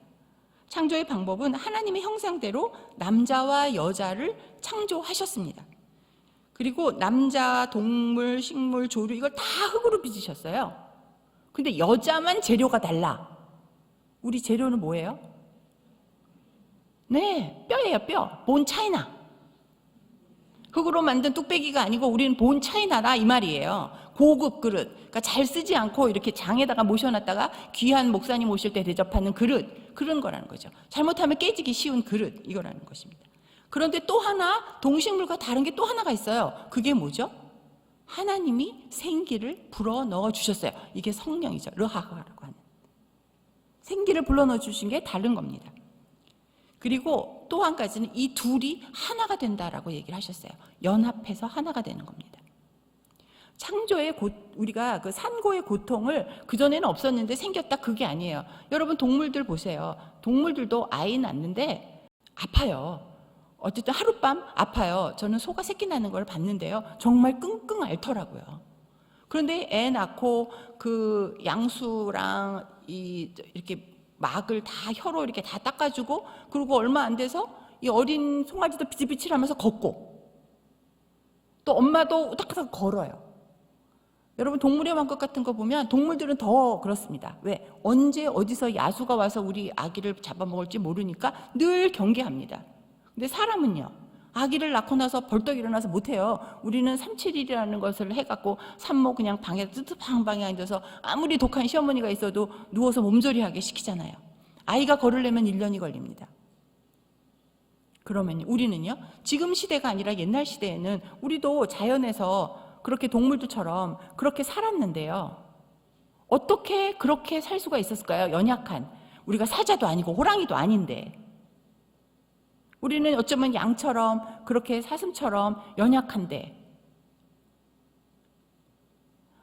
창조의 방법은 하나님의 형상대로 남자와 여자를 창조하셨습니다. 그리고 남자, 동물, 식물, 조류 이걸 다 흙으로 빚으셨어요. 근데 여자만 재료가 달라. 우리 재료는 뭐예요? 네, 뼈예요, 뼈. 본 차이나. 흙으로 만든 뚝배기가 아니고 우리는 본 차이나다 이 말이에요. 고급 그릇. 그러니까 잘 쓰지 않고 이렇게 장에다가 모셔놨다가 귀한 목사님 오실 때 대접하는 그릇. 그런 거라는 거죠. 잘못하면 깨지기 쉬운 그릇. 이거라는 것입니다. 그런데 또 하나 동식물과 다른 게 또 하나가 있어요. 그게 뭐죠? 하나님이 생기를 불어넣어 주셨어요. 이게 성령이죠. 르하하라고 하는. 생기를 불어넣어 주신 게 다른 겁니다. 그리고 또 한 가지는 이 둘이 하나가 된다라고 얘기를 하셨어요. 연합해서 하나가 되는 겁니다. 창조의 우리가 그 산고의 고통을 그전에는 없었는데 생겼다 그게 아니에요. 여러분 동물들 보세요. 동물들도 아이 낳는데 아파요. 어쨌든 하룻밤 아파요. 저는 소가 새끼 낳는 걸 봤는데요. 정말 끙끙 앓더라고요. 그런데 애 낳고 그 양수랑 이렇게 막을 다 혀로 이렇게 다 닦아주고 그리고 얼마 안 돼서 이 어린 송아지도 비실비실하면서 걷고 또 엄마도 딱딱 걸어요. 여러분 동물의 왕국 같은 거 보면 동물들은 더 그렇습니다. 왜? 언제 어디서 야수가 와서 우리 아기를 잡아먹을지 모르니까 늘 경계합니다. 근데 사람은요. 아기를 낳고 나서 벌떡 일어나서 못해요. 우리는 3-7일이라는 것을 해갖고 산모 그냥 방에 뜨뜻한 앉아서 아무리 독한 시어머니가 있어도 누워서 몸조리하게 시키잖아요. 아이가 걸으려면 1년이 걸립니다. 그러면 우리는요. 지금 시대가 아니라 옛날 시대에는 우리도 자연에서 그렇게 동물들처럼 그렇게 살았는데요. 어떻게 그렇게 살 수가 있었을까요? 연약한. 우리가 사자도 아니고 호랑이도 아닌데. 우리는 어쩌면 양처럼 그렇게 사슴처럼 연약한데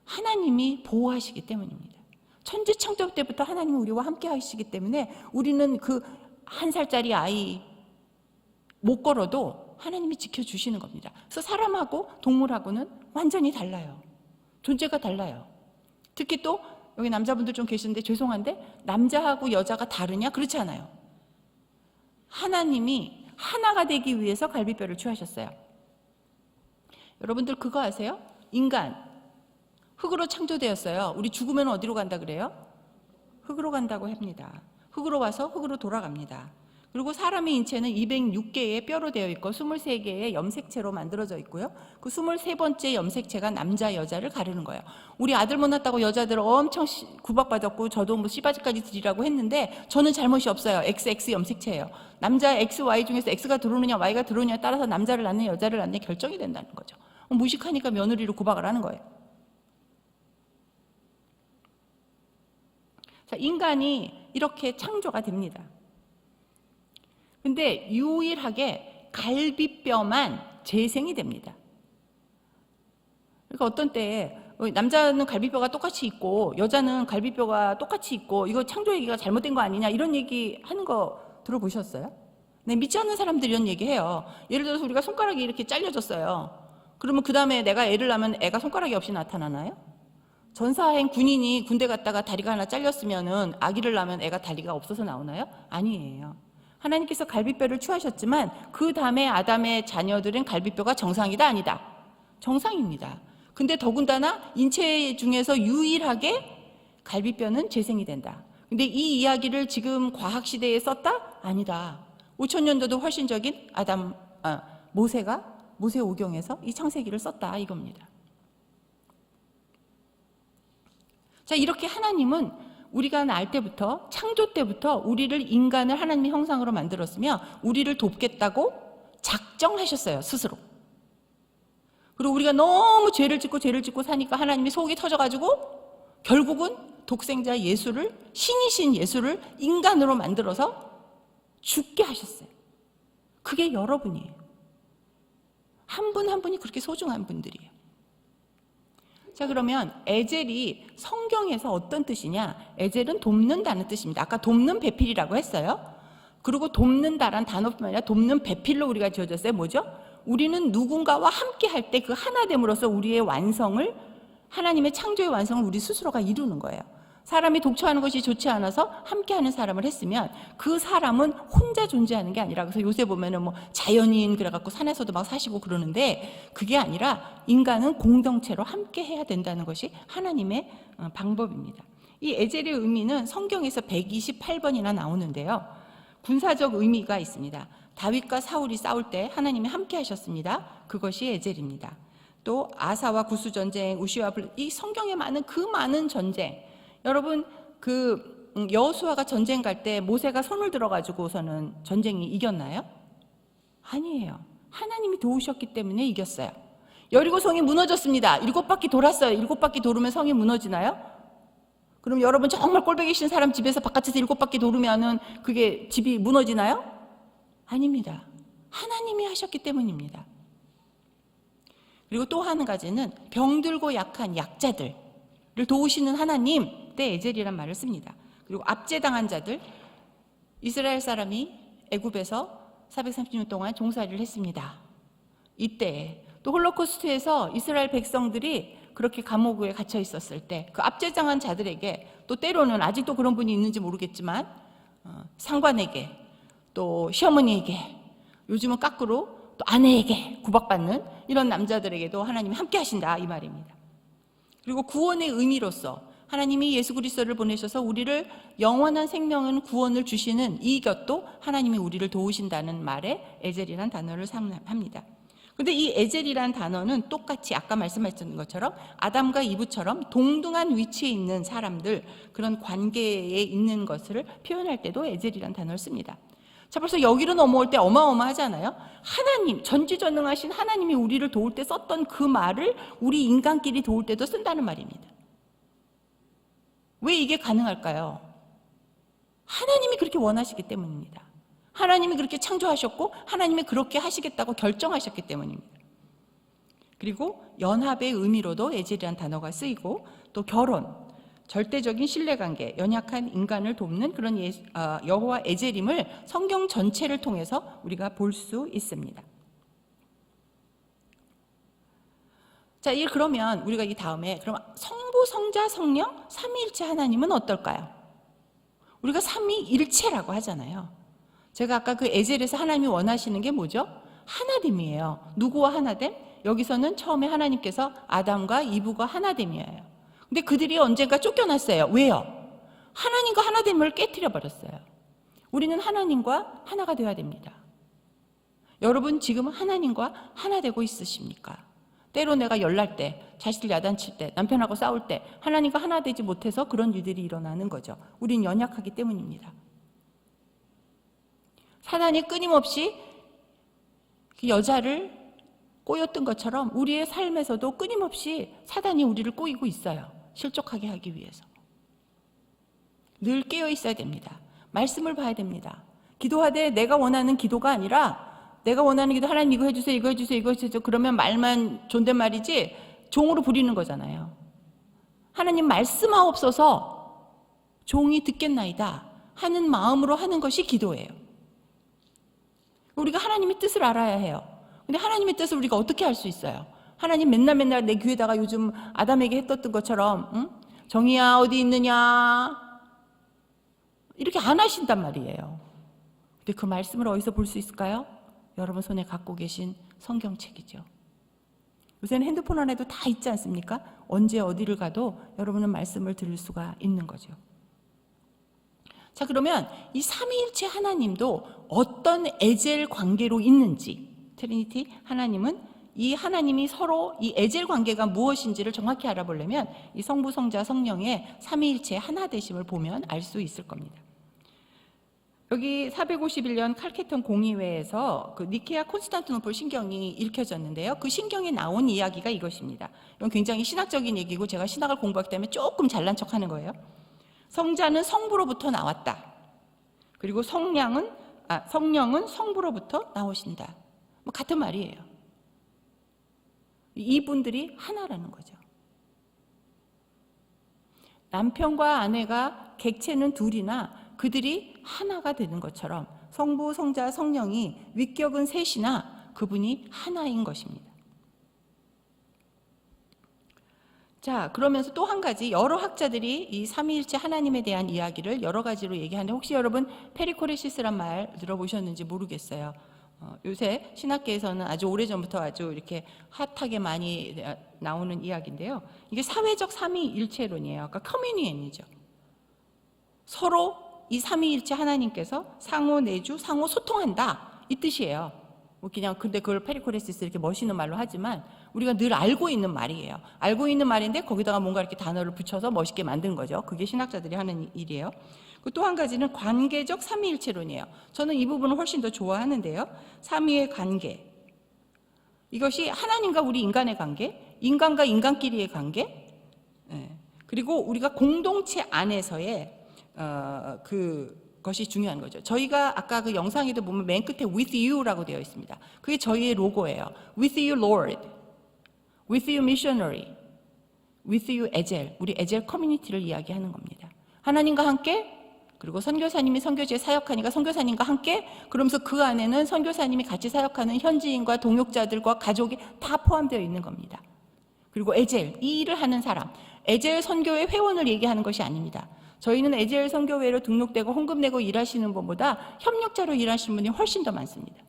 하나님이 보호하시기 때문입니다. 천지창조 때부터 하나님은 우리와 함께 하시기 때문에 우리는 그 1살짜리 아이 못 걸어도 하나님이 지켜주시는 겁니다. 그래서 사람하고 동물하고는 완전히 달라요. 존재가 달라요. 특히 또 여기 남자분들 좀 계시는데 죄송한데 남자하고 여자가 다르냐? 그렇지 않아요. 하나님이 하나가 되기 위해서 갈비뼈를 취하셨어요. 여러분들 그거 아세요? 인간 흙으로 창조되었어요. 우리 죽으면 어디로 간다 그래요? 흙으로 간다고 합니다. 흙으로 와서 흙으로 돌아갑니다. 그리고 사람의 인체는 206개의 뼈로 되어 있고 23개의 염색체로 만들어져 있고요. 그 23번째 염색체가 남자 여자를 가르는 거예요. 우리 아들 못 낳았다고 여자들 엄청 구박받았고 저도 뭐 씨바지까지 드리라고 했는데 저는 잘못이 없어요. XX 염색체예요. 남자 X, Y 중에서 X가 들어오느냐 Y가 들어오느냐에 따라서 남자를 낳는 여자를 낳는 결정이 된다는 거죠. 무식하니까 며느리로 구박을 하는 거예요. 자, 인간이 이렇게 창조가 됩니다. 근데 유일하게 갈비뼈만 재생이 됩니다. 그러니까 어떤 때에 남자는 갈비뼈가 똑같이 있고 여자는 갈비뼈가 똑같이 있고 이거 창조 얘기가 잘못된 거 아니냐 이런 얘기 하는 거 들어보셨어요? 네, 믿지 않는 사람들이 이런 얘기해요. 예를 들어서 우리가 손가락이 이렇게 잘려졌어요. 그러면 그 다음에 내가 애를 낳으면 애가 손가락이 없이 나타나나요? 전사행 군인이 군대 갔다가 다리가 하나 잘렸으면 아기를 낳으면 애가 다리가 없어서 나오나요? 아니에요. 하나님께서 갈비뼈를 취하셨지만 그 다음에 아담의 자녀들은 갈비뼈가 정상이다 아니다? 정상입니다. 근데 더군다나 인체 중에서 유일하게 갈비뼈는 재생이 된다. 근데 이 이야기를 지금 과학시대에 썼다? 아니다. 5000년도도 훨씬 적인 모세 오경에서 이 창세기를 썼다 이겁니다. 자, 이렇게 하나님은 우리가 날 때부터 창조 때부터 우리를 인간을 하나님의 형상으로 만들었으며 우리를 돕겠다고 작정하셨어요. 스스로. 그리고 우리가 너무 죄를 짓고 사니까 하나님이 속이 터져가지고 결국은 독생자 예수를 신이신 예수를 인간으로 만들어서 죽게 하셨어요. 그게 여러분이에요. 한 분 한 분이 그렇게 소중한 분들이에요. 자, 그러면 에젤이 성경에서 어떤 뜻이냐? 에젤은 돕는다는 뜻입니다. 아까 돕는 배필이라고 했어요. 그리고 돕는다란 단어뿐만 아니라 돕는 배필로 우리가 지어졌어요. 뭐죠? 우리는 누군가와 함께 할 때 그 하나됨으로써 우리의 완성을 하나님의 창조의 완성을 우리 스스로가 이루는 거예요. 사람이 독처하는 것이 좋지 않아서 함께하는 사람을 했으면 그 사람은 혼자 존재하는 게 아니라 그래서 요새 보면은 뭐 자연인 그래갖고 산에서도 막 사시고 그러는데 그게 아니라 인간은 공동체로 함께 해야 된다는 것이 하나님의 방법입니다. 이 에젤의 의미는 성경에서 128번이나 나오는데요. 군사적 의미가 있습니다. 다윗과 사울이 싸울 때 하나님이 함께 하셨습니다. 그것이 에젤입니다. 또 아사와 구스 전쟁, 우시와 이 성경에 많은 그 많은 전쟁, 여러분 그 여호수아가 전쟁 갈 때 모세가 손을 들어가지고서는 전쟁이 이겼나요? 아니에요. 하나님이 도우셨기 때문에 이겼어요. 여리고 성이 무너졌습니다. 7바퀴 돌았어요. 7바퀴 돌으면 성이 무너지나요? 그럼 여러분 정말 꼴보기 싫은 사람 집에서 바깥에서 7바퀴 돌으면은 그게 집이 무너지나요? 아닙니다. 하나님이 하셨기 때문입니다. 그리고 또 한 가지는 병들고 약한 약자들을 도우시는 하나님 때 에젤이란 말을 씁니다. 그리고 압제당한 자들, 이스라엘 사람이 애굽에서 430년 동안 종살이를 했습니다. 이때 또 홀로코스트에서 이스라엘 백성들이 그렇게 감옥에 갇혀 있었을 때 그 압제당한 자들에게, 또 때로는 아직도 그런 분이 있는지 모르겠지만 상관에게, 또 시어머니에게, 요즘은 까꾸로 또 아내에게 구박받는 이런 남자들에게도 하나님이 함께 하신다 이 말입니다. 그리고 구원의 의미로서 하나님이 예수 그리스도를 보내셔서 우리를 영원한 생명은 구원을 주시는 이것도 하나님이 우리를 도우신다는 말에 에젤이란 단어를 사용합니다. 그런데 이 에젤이란 단어는 똑같이 아까 말씀하셨던 것처럼 아담과 이브처럼 동등한 위치에 있는 사람들, 그런 관계에 있는 것을 표현할 때도 에젤이란 단어를 씁니다. 자, 벌써 여기로 넘어올 때 어마어마하잖아요. 하나님, 전지전능하신 하나님이 우리를 도울 때 썼던 그 말을 우리 인간끼리 도울 때도 쓴다는 말입니다. 왜 이게 가능할까요? 하나님이 그렇게 원하시기 때문입니다. 하나님이 그렇게 창조하셨고 하나님이 그렇게 하시겠다고 결정하셨기 때문입니다. 그리고 연합의 의미로도 에젤이라는 단어가 쓰이고, 또 결혼, 절대적인 신뢰관계, 연약한 인간을 돕는 그런 여호와 에젤임을 성경 전체를 통해서 우리가 볼 수 있습니다. 자, 그러면 우리가 이 다음에 그럼 성부, 성자, 성령, 삼위일체 하나님은 어떨까요? 우리가 삼위일체라고 하잖아요. 제가 아까 그 에젤에서 하나님이 원하시는 게 뭐죠? 하나됨이에요. 누구와 하나됨? 여기서는 처음에 하나님께서 아담과 이브가 하나됨이에요. 근데 그들이 언젠가 쫓겨났어요. 왜요? 하나님과 하나됨을 깨트려 버렸어요. 우리는 하나님과 하나가 되어야 됩니다. 여러분 지금 하나님과 하나 되고 있으십니까? 때로 내가 열날 때, 자식들 야단칠 때, 남편하고 싸울 때 하나님과 하나 되지 못해서 그런 일들이 일어나는 거죠. 우린 연약하기 때문입니다. 사단이 끊임없이 여자를 꼬였던 것처럼 우리의 삶에서도 끊임없이 사단이 우리를 꼬이고 있어요. 실족하게 하기 위해서. 늘 깨어 있어야 됩니다. 말씀을 봐야 됩니다. 기도하되 내가 원하는 기도가 아니라, 내가 원하는 기도, 하나님 이거 해주세요, 이거 해주세요, 이거 해주세요, 그러면 말만 존댓말이지 종으로 부리는 거잖아요. 하나님 말씀하옵소서, 종이 듣겠나이다 하는 마음으로 하는 것이 기도예요. 우리가 하나님의 뜻을 알아야 해요. 근데 하나님의 뜻을 우리가 어떻게 할 수 있어요? 하나님 맨날 내 귀에다가 요즘 아담에게 했던 것처럼 정의야 어디 있느냐 이렇게 안 하신단 말이에요. 근데 그 말씀을 어디서 볼 수 있을까요? 여러분 손에 갖고 계신 성경책이죠. 요새는 핸드폰 안에도 다 있지 않습니까? 언제 어디를 가도 여러분은 말씀을 들을 수가 있는 거죠. 자, 그러면 이 삼위일체 하나님도 어떤 에젤 관계로 있는지, 트리니티 하나님은 이 하나님이 서로 이 에젤 관계가 무엇인지를 정확히 알아보려면 이 성부, 성자, 성령의 삼위일체 하나 되심을 보면 알 수 있을 겁니다. 여기 451년 칼케톤 공의회에서 그 니케아 콘스탄티노플 신경이 읽혀졌는데요. 그 신경에 나온 이야기가 이것입니다. 이건 굉장히 신학적인 얘기고 제가 신학을 공부하기 때문에 조금 잘난 척하는 거예요. 성자는 성부로부터 나왔다. 그리고 성령은 성부로부터 나오신다. 뭐 같은 말이에요. 이분들이 하나라는 거죠. 남편과 아내가 객체는 둘이나 그들이 하나가 되는 것처럼 성부, 성자, 성령이 위격은 셋이나 그분이 하나인 것입니다. 자, 그러면서 또 한 가지, 여러 학자들이 이 삼위일체 하나님에 대한 이야기를 여러 가지로 얘기하는데, 혹시 여러분 페리코레시스란 말 들어보셨는지 모르겠어요. 요새 신학계에서는 아주 오래전부터 아주 이렇게 핫하게 많이 나오는 이야기인데요. 이게 사회적 삼위일체론이에요. 아까 커뮤니언이죠. 서로 이 삼위일체 하나님께서 상호 내주, 상호 소통한다 이 뜻이에요. 뭐 그냥 근데 그걸 페리코레시스 이렇게 멋있는 말로 하지만 우리가 늘 알고 있는 말이에요. 알고 있는 말인데 거기다가 뭔가 이렇게 단어를 붙여서 멋있게 만든 거죠. 그게 신학자들이 하는 일이에요. 또 한 가지는 관계적 삼위일체론이에요. 저는 이 부분을 훨씬 더 좋아하는데요. 삼위의 관계. 이것이 하나님과 우리 인간의 관계, 인간과 인간끼리의 관계, 그리고 우리가 공동체 안에서의 그것이 중요한 거죠. 저희가 아까 그 영상에도 보면 맨 끝에 with you라고 되어 있습니다. 그게 저희의 로고예요. with you Lord, with you missionary, with you 에젤, 우리 에젤 커뮤니티를 이야기하는 겁니다. 하나님과 함께, 그리고 선교사님이 선교지에 사역하니까 선교사님과 함께, 그러면서 그 안에는 선교사님이 같이 사역하는 현지인과 동역자들과 가족이 다 포함되어 있는 겁니다. 그리고 에젤, 이 일을 하는 사람, 에젤 선교회 회원을 얘기하는 것이 아닙니다. 저희는 에젤 선교회로 등록되고 헌금 내고 일하시는 분보다 협력자로 일하시는 분이 훨씬 더 많습니다.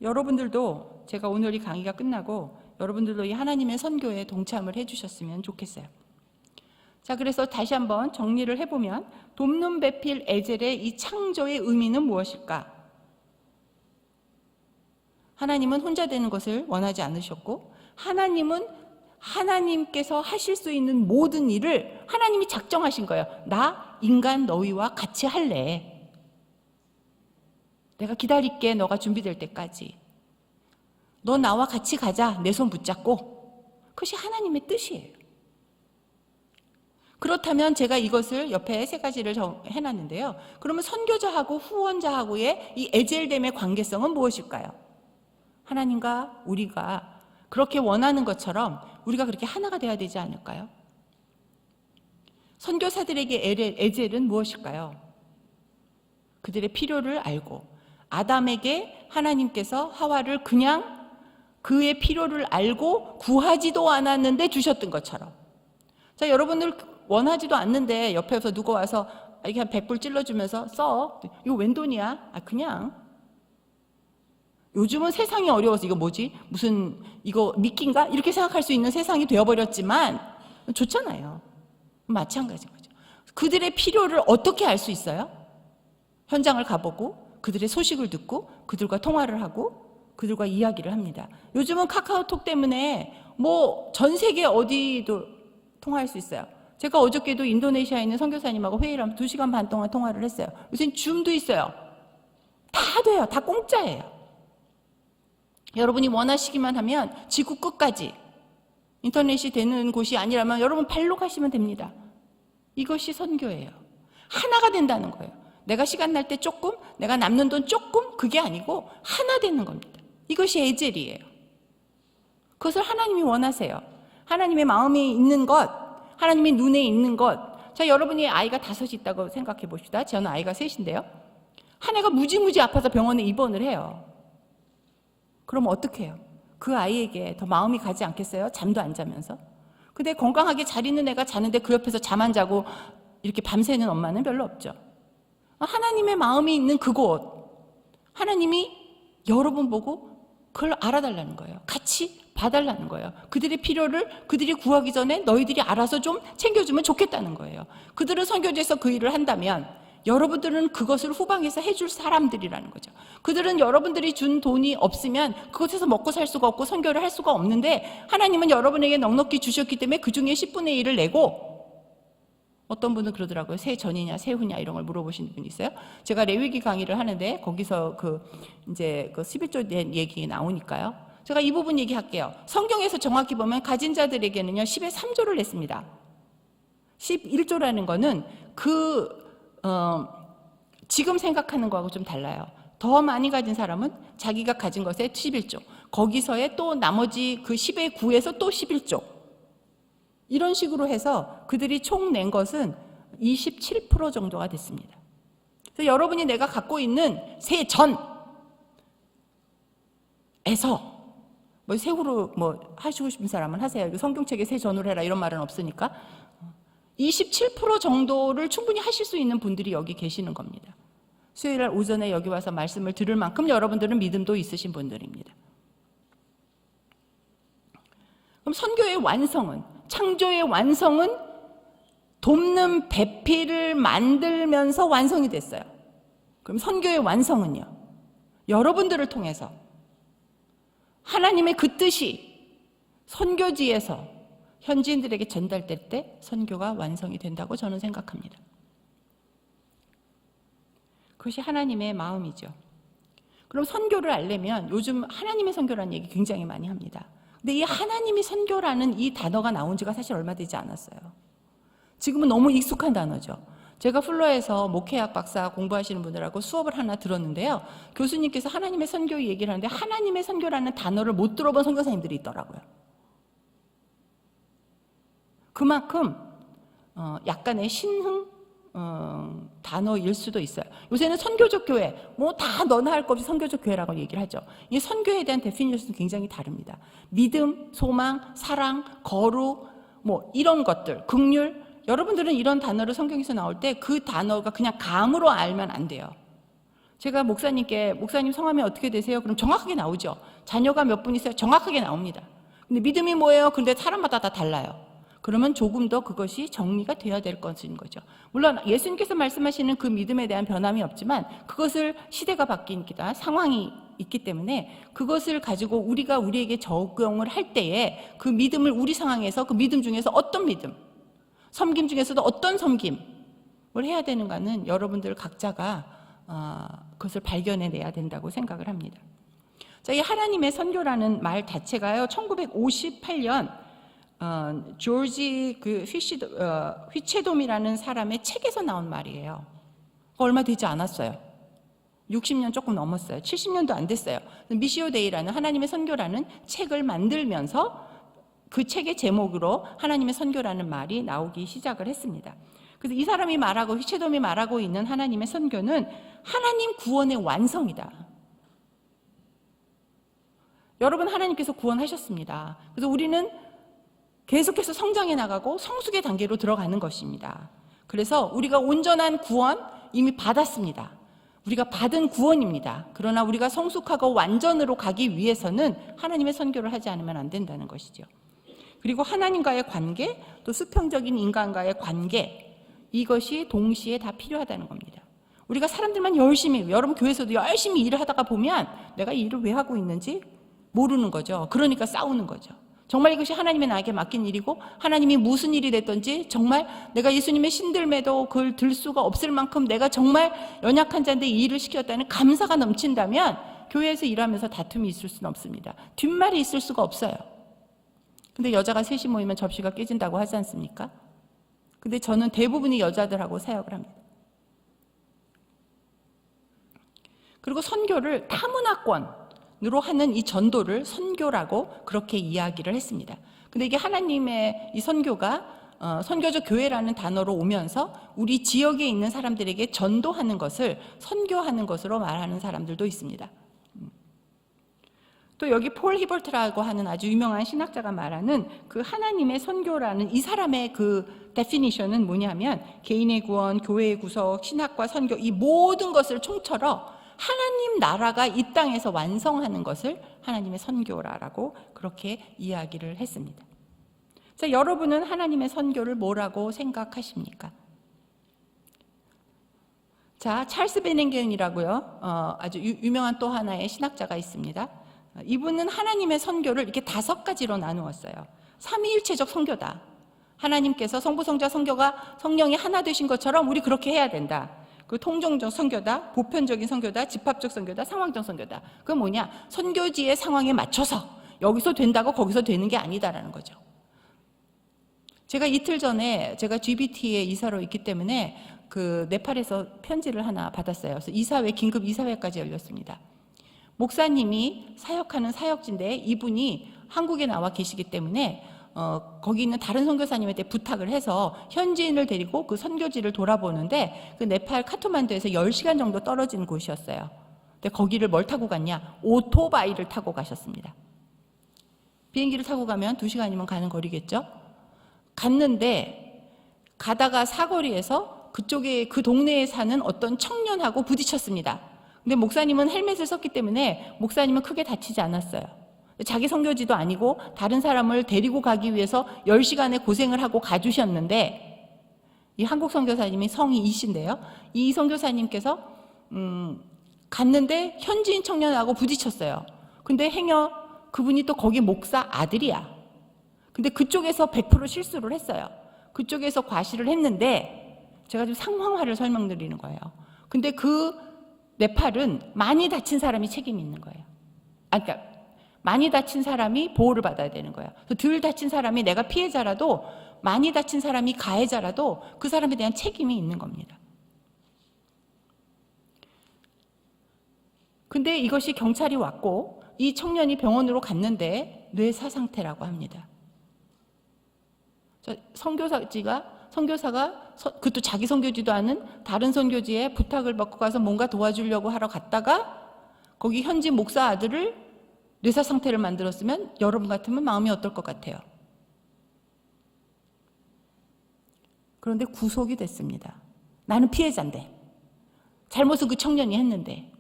여러분들도 제가 오늘 이 강의가 끝나고 여러분들도 이 하나님의 선교에 동참을 해주셨으면 좋겠어요. 자, 그래서 다시 한번 정리를 해보면 돕는 배필 에젤의 이 창조의 의미는 무엇일까? 하나님은 혼자 되는 것을 원하지 않으셨고, 하나님은 하나님께서 하실 수 있는 모든 일을 하나님이 작정하신 거예요. 나 인간 너희와 같이 할래. 내가 기다릴게. 너가 준비될 때까지. 너 나와 같이 가자. 내 손 붙잡고. 그것이 하나님의 뜻이에요. 그렇다면 제가 이것을 옆에 세 가지를 해놨는데요. 그러면 선교자하고 후원자하고의 이 에젤됨의 관계성은 무엇일까요? 하나님과 우리가 그렇게 원하는 것처럼 우리가 그렇게 하나가 돼야 되지 않을까요? 선교사들에게 에젤은 무엇일까요? 그들의 필요를 알고, 아담에게 하나님께서 하와를 그냥 그의 필요를 알고 구하지도 않았는데 주셨던 것처럼. 자, 여러분들 원하지도 않는데 옆에서 누가 와서 이렇게 한 100불 찔러주면서 써. 이거 웬 돈이야? 그냥. 요즘은 세상이 어려워서 이거 뭐지? 무슨 이거 미끼인가? 이렇게 생각할 수 있는 세상이 되어버렸지만 좋잖아요. 마찬가지인 거죠. 그들의 필요를 어떻게 알 수 있어요? 현장을 가보고 그들의 소식을 듣고 그들과 통화를 하고 그들과 이야기를 합니다. 요즘은 카카오톡 때문에 뭐 전 세계 어디도 통화할 수 있어요. 제가 어저께도 인도네시아에 있는 선교사님하고 회의를 하면 2시간 반 동안 통화를 했어요. 요새는 줌도 있어요. 다 돼요. 다 공짜예요. 여러분이 원하시기만 하면 지구 끝까지, 인터넷이 되는 곳이 아니라면 여러분 발로 가시면 됩니다. 이것이 선교예요. 하나가 된다는 거예요. 내가 시간 날 때 조금, 내가 남는 돈 조금, 그게 아니고 하나 되는 겁니다. 이것이 에젤이에요. 그것을 하나님이 원하세요. 하나님의 마음에 있는 것, 하나님의 눈에 있는 것. 자, 여러분이 아이가 5이 있다고 생각해 봅시다. 저는 아이가 3인데요. 한 애가 무지무지 아파서 병원에 입원을 해요. 그럼 어떻게 해요? 그 아이에게 더 마음이 가지 않겠어요? 잠도 안 자면서. 근데 건강하게 잘 있는 애가 자는데 그 옆에서 잠 안 자고 이렇게 밤새는 엄마는 별로 없죠. 하나님의 마음이 있는 그곳, 하나님이 여러분 보고 그걸 알아달라는 거예요. 같이 봐달라는 거예요. 그들의 필요를 그들이 구하기 전에 너희들이 알아서 좀 챙겨주면 좋겠다는 거예요. 그들은 선교지에서 그 일을 한다면 여러분들은 그것을 후방에서 해줄 사람들이라는 거죠. 그들은 여러분들이 준 돈이 없으면 그곳에서 먹고 살 수가 없고 선교를 할 수가 없는데, 하나님은 여러분에게 넉넉히 주셨기 때문에 그 중에 10분의 1을 내고, 어떤 분은 그러더라고요. 새 전이냐 새 후냐 이런 걸 물어보시는 분이 있어요. 제가 레위기 강의를 하는데 거기서 이제 11조 된 얘기 나오니까요. 제가 이 부분 얘기할게요. 성경에서 정확히 보면 가진 자들에게는요 10의 3조를 냈습니다. 11조라는 거는 지금 생각하는 거하고 좀 달라요. 더 많이 가진 사람은 자기가 가진 것의 11조, 거기서의 또 나머지 그 10의 9에서 또 11조, 이런 식으로 해서 그들이 총 낸 것은 27% 정도가 됐습니다. 그래서 여러분이 내가 갖고 있는 새 전에서 뭐 새우로 뭐 하시고 싶은 사람은 하세요. 성경책에 새 전으로 해라 이런 말은 없으니까 27% 정도를 충분히 하실 수 있는 분들이 여기 계시는 겁니다. 수요일 날 오전에 여기 와서 말씀을 들을 만큼 여러분들은 믿음도 있으신 분들입니다. 그럼 선교의 완성은, 창조의 완성은 돕는 배필을 만들면서 완성이 됐어요. 그럼 선교의 완성은요? 여러분들을 통해서 하나님의 그 뜻이 선교지에서 현지인들에게 전달될 때 선교가 완성이 된다고 저는 생각합니다. 그것이 하나님의 마음이죠. 그럼 선교를 알려면 요즘 하나님의 선교라는 얘기 굉장히 많이 합니다. 근데 이 하나님의 선교라는 이 단어가 나온 지가 사실 얼마 되지 않았어요. 지금은 너무 익숙한 단어죠. 제가 플러에서 목회학 박사 공부하시는 분들하고 수업을 하나 들었는데요. 교수님께서 하나님의 선교 얘기를 하는데 하나님의 선교라는 단어를 못 들어본 선교사님들이 있더라고요. 그만큼 약간의 신흥 단어일 수도 있어요. 요새는 선교적 교회, 뭐 다 너나 할 것 없이 선교적 교회라고 얘기를 하죠. 이 선교에 대한 데피니션은 굉장히 다릅니다. 믿음, 소망, 사랑, 거룩, 뭐 이런 것들, 긍휼. 여러분들은 이런 단어를 성경에서 나올 때 그 단어가 그냥 감으로 알면 안 돼요. 제가 목사님께 목사님 성함이 어떻게 되세요? 그럼 정확하게 나오죠. 자녀가 몇 분 있어요? 정확하게 나옵니다. 근데 믿음이 뭐예요? 근데 사람마다 다 달라요. 그러면 조금 더 그것이 정리가 돼야 될 것인 거죠. 물론 예수님께서 말씀하시는 그 믿음에 대한 변함이 없지만 그것을 시대가 바뀌니까 상황이 있기 때문에 그것을 가지고 우리가 우리에게 적용을 할 때에 그 믿음을 우리 상황에서 그 믿음 중에서 어떤 믿음, 섬김 중에서도 어떤 섬김을 해야 되는가는 여러분들 각자가 그것을 발견해내야 된다고 생각을 합니다. 자, 이 하나님의 선교라는 말 자체가요, 1958년 조지 휘체돔이라는 사람의 책에서 나온 말이에요. 얼마 되지 않았어요. 60년 조금 넘었어요. 70년도 안 됐어요. 미시오 데이라는 하나님의 선교라는 책을 만들면서 그 책의 제목으로 하나님의 선교라는 말이 나오기 시작을 했습니다. 그래서 이 사람이 말하고 휘체돔이 말하고 있는 하나님의 선교는 하나님 구원의 완성이다. 여러분, 하나님께서 구원하셨습니다. 그래서 우리는 계속해서 성장해 나가고 성숙의 단계로 들어가는 것입니다. 그래서 우리가 온전한 구원 이미 받았습니다. 우리가 받은 구원입니다. 그러나 우리가 성숙하고 완전으로 가기 위해서는 하나님의 선교를 하지 않으면 안 된다는 것이죠. 그리고 하나님과의 관계, 또 수평적인 인간과의 관계, 이것이 동시에 다 필요하다는 겁니다. 우리가 사람들만 열심히, 여러분 교회에서도 열심히 일을 하다가 보면 내가 이 일을 왜 하고 있는지 모르는 거죠. 그러니까 싸우는 거죠. 정말 이것이 하나님의 나에게 맡긴 일이고 하나님이 무슨 일이 됐든지 정말 내가 예수님의 신들매도 그걸 들 수가 없을 만큼 내가 정말 연약한 자인데 이 일을 시켰다는 감사가 넘친다면 교회에서 일하면서 다툼이 있을 수는 없습니다. 뒷말이 있을 수가 없어요. 근데 여자가 셋이 모이면 접시가 깨진다고 하지 않습니까? 근데 저는 대부분이 여자들하고 사역을 합니다. 그리고 선교를 타문화권으로 하는 이 전도를 선교라고 그렇게 이야기를 했습니다. 근데 이게 하나님의 이 선교가 선교적 교회라는 단어로 오면서 우리 지역에 있는 사람들에게 전도하는 것을 선교하는 것으로 말하는 사람들도 있습니다. 또 여기 폴 히버트라고 하는 아주 유명한 신학자가 말하는 그 하나님의 선교라는 이 사람의 그 데피니션은 뭐냐면 개인의 구원, 교회의 구속, 신학과 선교 이 모든 것을 총처럼 하나님 나라가 이 땅에서 완성하는 것을 하나님의 선교라고 그렇게 이야기를 했습니다. 자, 여러분은 하나님의 선교를 뭐라고 생각하십니까? 자, 찰스 베닝겐이라고요. 아주 유명한 또 하나의 신학자가 있습니다. 이분은 하나님의 선교를 이렇게 5가지로 나누었어요. 삼위일체적 선교다. 하나님께서 성부, 성자, 성교가 성령이 하나 되신 것처럼 우리 그렇게 해야 된다. 그 통정적 선교다, 보편적인 선교다, 집합적 선교다, 상황적 선교다. 그건 뭐냐? 선교지의 상황에 맞춰서 여기서 된다고 거기서 되는 게 아니다라는 거죠. 제가 이틀 전에 제가 GBT에 이사로 있기 때문에 그 네팔에서 편지를 하나 받았어요. 그래서 이사회, 긴급 이사회까지 열렸습니다. 목사님이 사역하는 사역지인데 이분이 한국에 나와 계시기 때문에 거기 있는 다른 선교사님한테 부탁을 해서 현지인을 데리고 그 선교지를 돌아보는데 그 네팔 카트만두에서 10시간 정도 떨어진 곳이었어요. 근데 거기를 뭘 타고 갔냐? 오토바이를 타고 가셨습니다. 비행기를 타고 가면 2시간이면 가는 거리겠죠? 갔는데 가다가 사거리에서 그쪽에 그 동네에 사는 어떤 청년하고 부딪혔습니다. 근데 목사님은 헬멧을 썼기 때문에 목사님은 크게 다치지 않았어요. 자기 선교지도 아니고 다른 사람을 데리고 가기 위해서 10시간의 고생을 하고 가주셨는데 이 한국 선교사님이 성이 이신데요. 이 선교사님께서 갔는데 현지인 청년하고 부딪혔어요. 근데 행여 그분이 또 거기 목사 아들이야. 근데 그쪽에서 100% 실수를 했어요. 그쪽에서 과실을 했는데 제가 좀 상황화를 설명드리는 거예요. 근데 그 네팔은 많이 다친 사람이 책임이 있는 거예요. 그러니까 많이 다친 사람이 보호를 받아야 되는 거예요. 덜 다친 사람이, 내가 피해자라도, 많이 다친 사람이 가해자라도 그 사람에 대한 책임이 있는 겁니다. 근데 이것이 경찰이 왔고 이 청년이 병원으로 갔는데 뇌사 상태라고 합니다. 선교사가 그것도 자기 선교지도 않은 다른 선교지에 부탁을 받고 가서 뭔가 도와주려고 하러 갔다가 거기 현지 목사 아들을 뇌사 상태를 만들었으면 여러분 같으면 마음이 어떨 것 같아요? 그런데 구속이 됐습니다. 나는 피해자인데, 잘못은 그 청년이 했는데,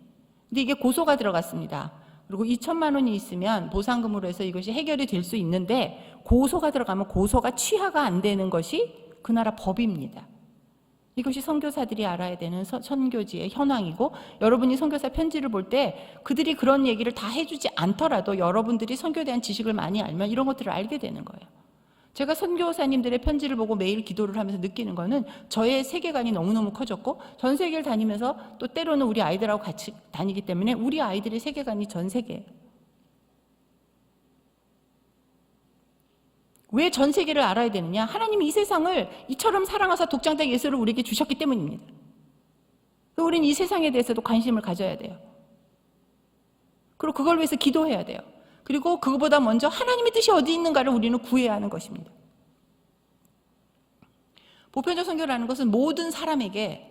근데 이게 고소가 들어갔습니다. 그리고 2천만 원이 있으면 보상금으로 해서 이것이 해결이 될 수 있는데, 고소가 들어가면 고소가 취하가 안 되는 것이 그 나라 법입니다. 이것이 선교사들이 알아야 되는 선교지의 현황이고, 여러분이 선교사 편지를 볼 때 그들이 그런 얘기를 다 해주지 않더라도 여러분들이 선교에 대한 지식을 많이 알면 이런 것들을 알게 되는 거예요. 제가 선교사님들의 편지를 보고 매일 기도를 하면서 느끼는 거는 저의 세계관이 너무너무 커졌고, 전 세계를 다니면서 또 때로는 우리 아이들하고 같이 다니기 때문에 우리 아이들의 세계관이 전 세계예요. 왜 전 세계를 알아야 되느냐? 하나님이 이 세상을 이처럼 사랑하사 독장자 예수를 우리에게 주셨기 때문입니다. 우리는 이 세상에 대해서도 관심을 가져야 돼요. 그리고 그걸 위해서 기도해야 돼요. 그리고 그거보다 먼저 하나님의 뜻이 어디 있는가를 우리는 구해야 하는 것입니다. 보편적 선교라는 것은 모든 사람에게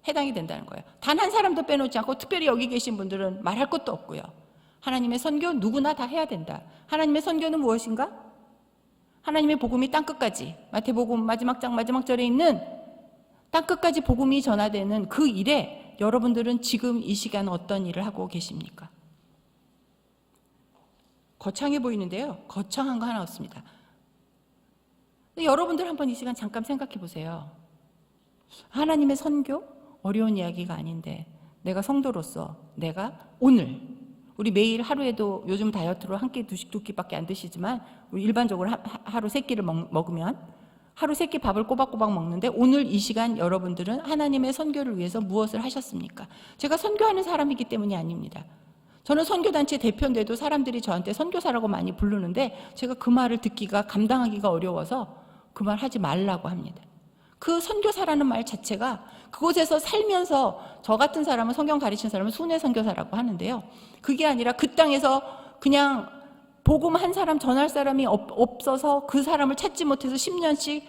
해당이 된다는 거예요. 단 한 사람도 빼놓지 않고, 특별히 여기 계신 분들은 말할 것도 없고요. 하나님의 선교 누구나 다 해야 된다. 하나님의 선교는 무엇인가? 하나님의 복음이 땅끝까지, 마태복음 마지막 장 마지막 절에 있는 땅끝까지 복음이 전하되는 그 일에 여러분들은 지금 이 시간 어떤 일을 하고 계십니까? 거창해 보이는데요, 거창한 거 하나 없습니다. 여러분들 한번 이 시간 잠깐 생각해 보세요. 하나님의 선교? 어려운 이야기가 아닌데 내가 성도로서 내가 오늘, 우리 매일 하루에도 요즘 다이어트로 한 끼, 두 끼밖에 안 드시지만 우리 일반적으로 하루 3끼를 먹으면 하루 3끼 밥을 꼬박꼬박 먹는데, 오늘 이 시간 여러분들은 하나님의 선교를 위해서 무엇을 하셨습니까? 제가 선교하는 사람이기 때문이 아닙니다. 저는 선교단체 대표인데도 사람들이 저한테 선교사라고 많이 부르는데 제가 그 말을 듣기가, 감당하기가 어려워서 그 말 하지 말라고 합니다. 그 선교사라는 말 자체가 그곳에서 살면서, 저 같은 사람은, 성경 가르치는 사람은 순회 선교사라고 하는데요, 그게 아니라 그 땅에서 그냥 복음 한 사람 전할 사람이 없어서 그 사람을 찾지 못해서 10년씩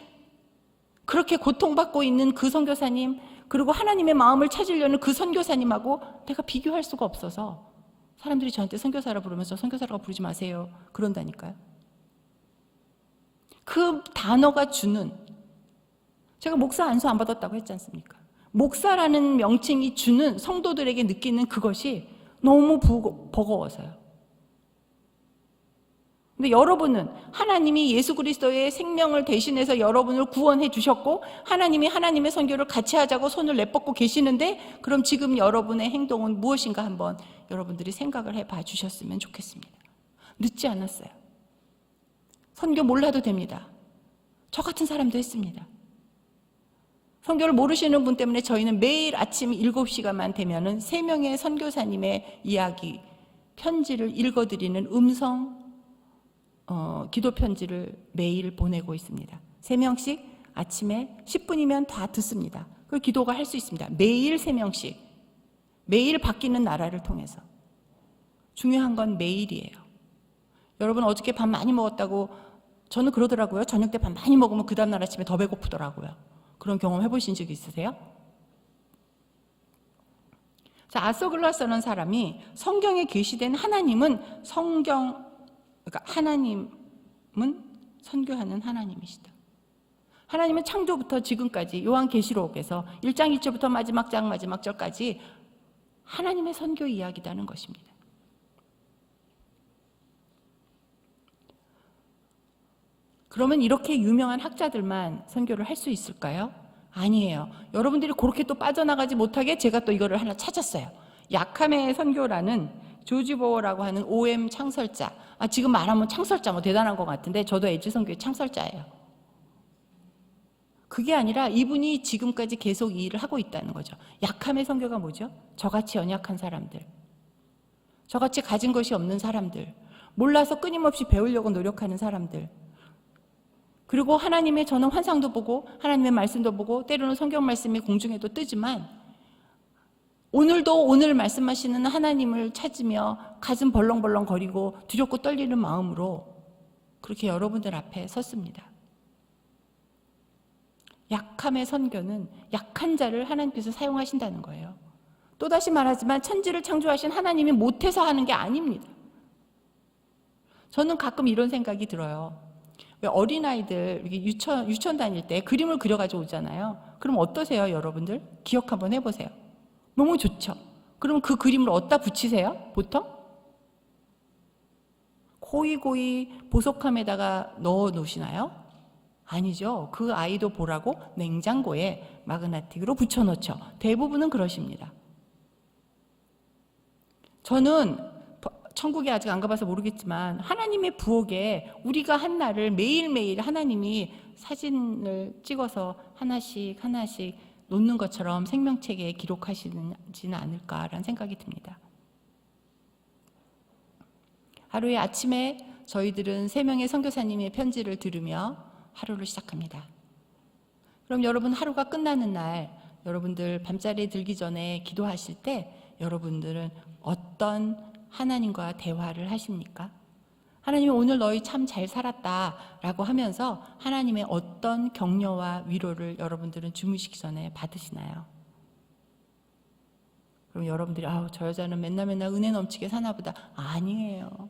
그렇게 고통받고 있는 그 선교사님, 그리고 하나님의 마음을 찾으려는 그 선교사님하고 내가 비교할 수가 없어서 사람들이 저한테 선교사라 부르면서 선교사라고 부르지 마세요 그런다니까요. 그 단어가 주는, 제가 목사 안수 안 받았다고 했지 않습니까? 목사라는 명칭이 주는 성도들에게 느끼는 그것이 너무 버거워서요. 근데 여러분은 하나님이 예수 그리스도의 생명을 대신해서 여러분을 구원해 주셨고, 하나님이 하나님의 선교를 같이 하자고 손을 내뻗고 계시는데, 그럼 지금 여러분의 행동은 무엇인가 한번 여러분들이 생각을 해봐 주셨으면 좋겠습니다. 늦지 않았어요. 선교 몰라도 됩니다. 저 같은 사람도 했습니다. 선교를 모르시는 분 때문에 저희는 매일 아침 7시간만 되면은 3명의 선교사님의 이야기, 편지를 읽어드리는 음성 기도 편지를 매일 보내고 있습니다. 3명씩 아침에 10분이면 다 듣습니다. 그 기도가 할 수 있습니다. 매일 3명씩. 매일 바뀌는 나라를 통해서. 중요한 건 매일이에요. 여러분 어저께 밥 많이 먹었다고, 저는 그러더라고요. 저녁 때 밥 많이 먹으면 그 다음날 아침에 더 배고프더라고요. 그런 경험 해보신 적 있으세요? 자, 아서글라스라는 사람이 성경에 계시된 하나님은 그러니까 하나님은 선교하는 하나님이시다. 하나님은 창조부터 지금까지 요한계시록에서 1장 1절부터 마지막 장 마지막 절까지 하나님의 선교 이야기라는 것입니다. 그러면 이렇게 유명한 학자들만 선교를 할 수 있을까요? 아니에요. 여러분들이 그렇게 또 빠져나가지 못하게 제가 또 이거를 하나 찾았어요. 약함의 선교라는 조지 보어라고 하는 OM 창설자. 지금 말하면 창설자 뭐 대단한 것 같은데 저도 엣지선교의 창설자예요. 그게 아니라 이분이 지금까지 계속 이 일을 하고 있다는 거죠. 약함의 선교가 뭐죠? 저같이 연약한 사람들, 저같이 가진 것이 없는 사람들, 몰라서 끊임없이 배우려고 노력하는 사람들, 그리고 하나님의 저는 환상도 보고 하나님의 말씀도 보고 때로는 성경 말씀이 공중에도 뜨지만 오늘도 오늘 말씀하시는 하나님을 찾으며 가슴 벌렁벌렁 거리고 두렵고 떨리는 마음으로 그렇게 여러분들 앞에 섰습니다. 약함의 선교는 약한 자를 하나님께서 사용하신다는 거예요. 또다시 말하지만 천지를 창조하신 하나님이 못해서 하는 게 아닙니다. 저는 가끔 이런 생각이 들어요. 왜 어린아이들 유치원 다닐 때 그림을 그려가지고 오잖아요. 그럼 어떠세요, 여러분들? 기억 한번 해보세요. 너무 좋죠? 그럼 그 그림을 어디다 붙이세요, 보통? 고이 보석함에다가 넣어 놓으시나요? 아니죠. 그 아이도 보라고 냉장고에 마그네틱으로 붙여놓죠. 대부분은 그러십니다. 저는 천국에 아직 안 가봐서 모르겠지만 하나님의 부엌에 우리가 한 날을 매일매일 하나님이 사진을 찍어서 하나씩 놓는 것처럼 생명책에 기록하시지는 않을까라는 생각이 듭니다. 하루에 아침에 저희들은 3명의 선교사님의 편지를 들으며 하루를 시작합니다. 그럼 여러분 하루가 끝나는 날 여러분들 밤자리에 들기 전에 기도하실 때 여러분들은 어떤 하나님과 대화를 하십니까? 하나님이 오늘 너희 참 잘 살았다 라고 하면서 하나님의 어떤 격려와 위로를 여러분들은 주무시기 전에 받으시나요? 그럼 여러분들이 저 여자는 맨날 은혜 넘치게 사나 보다. 아니에요.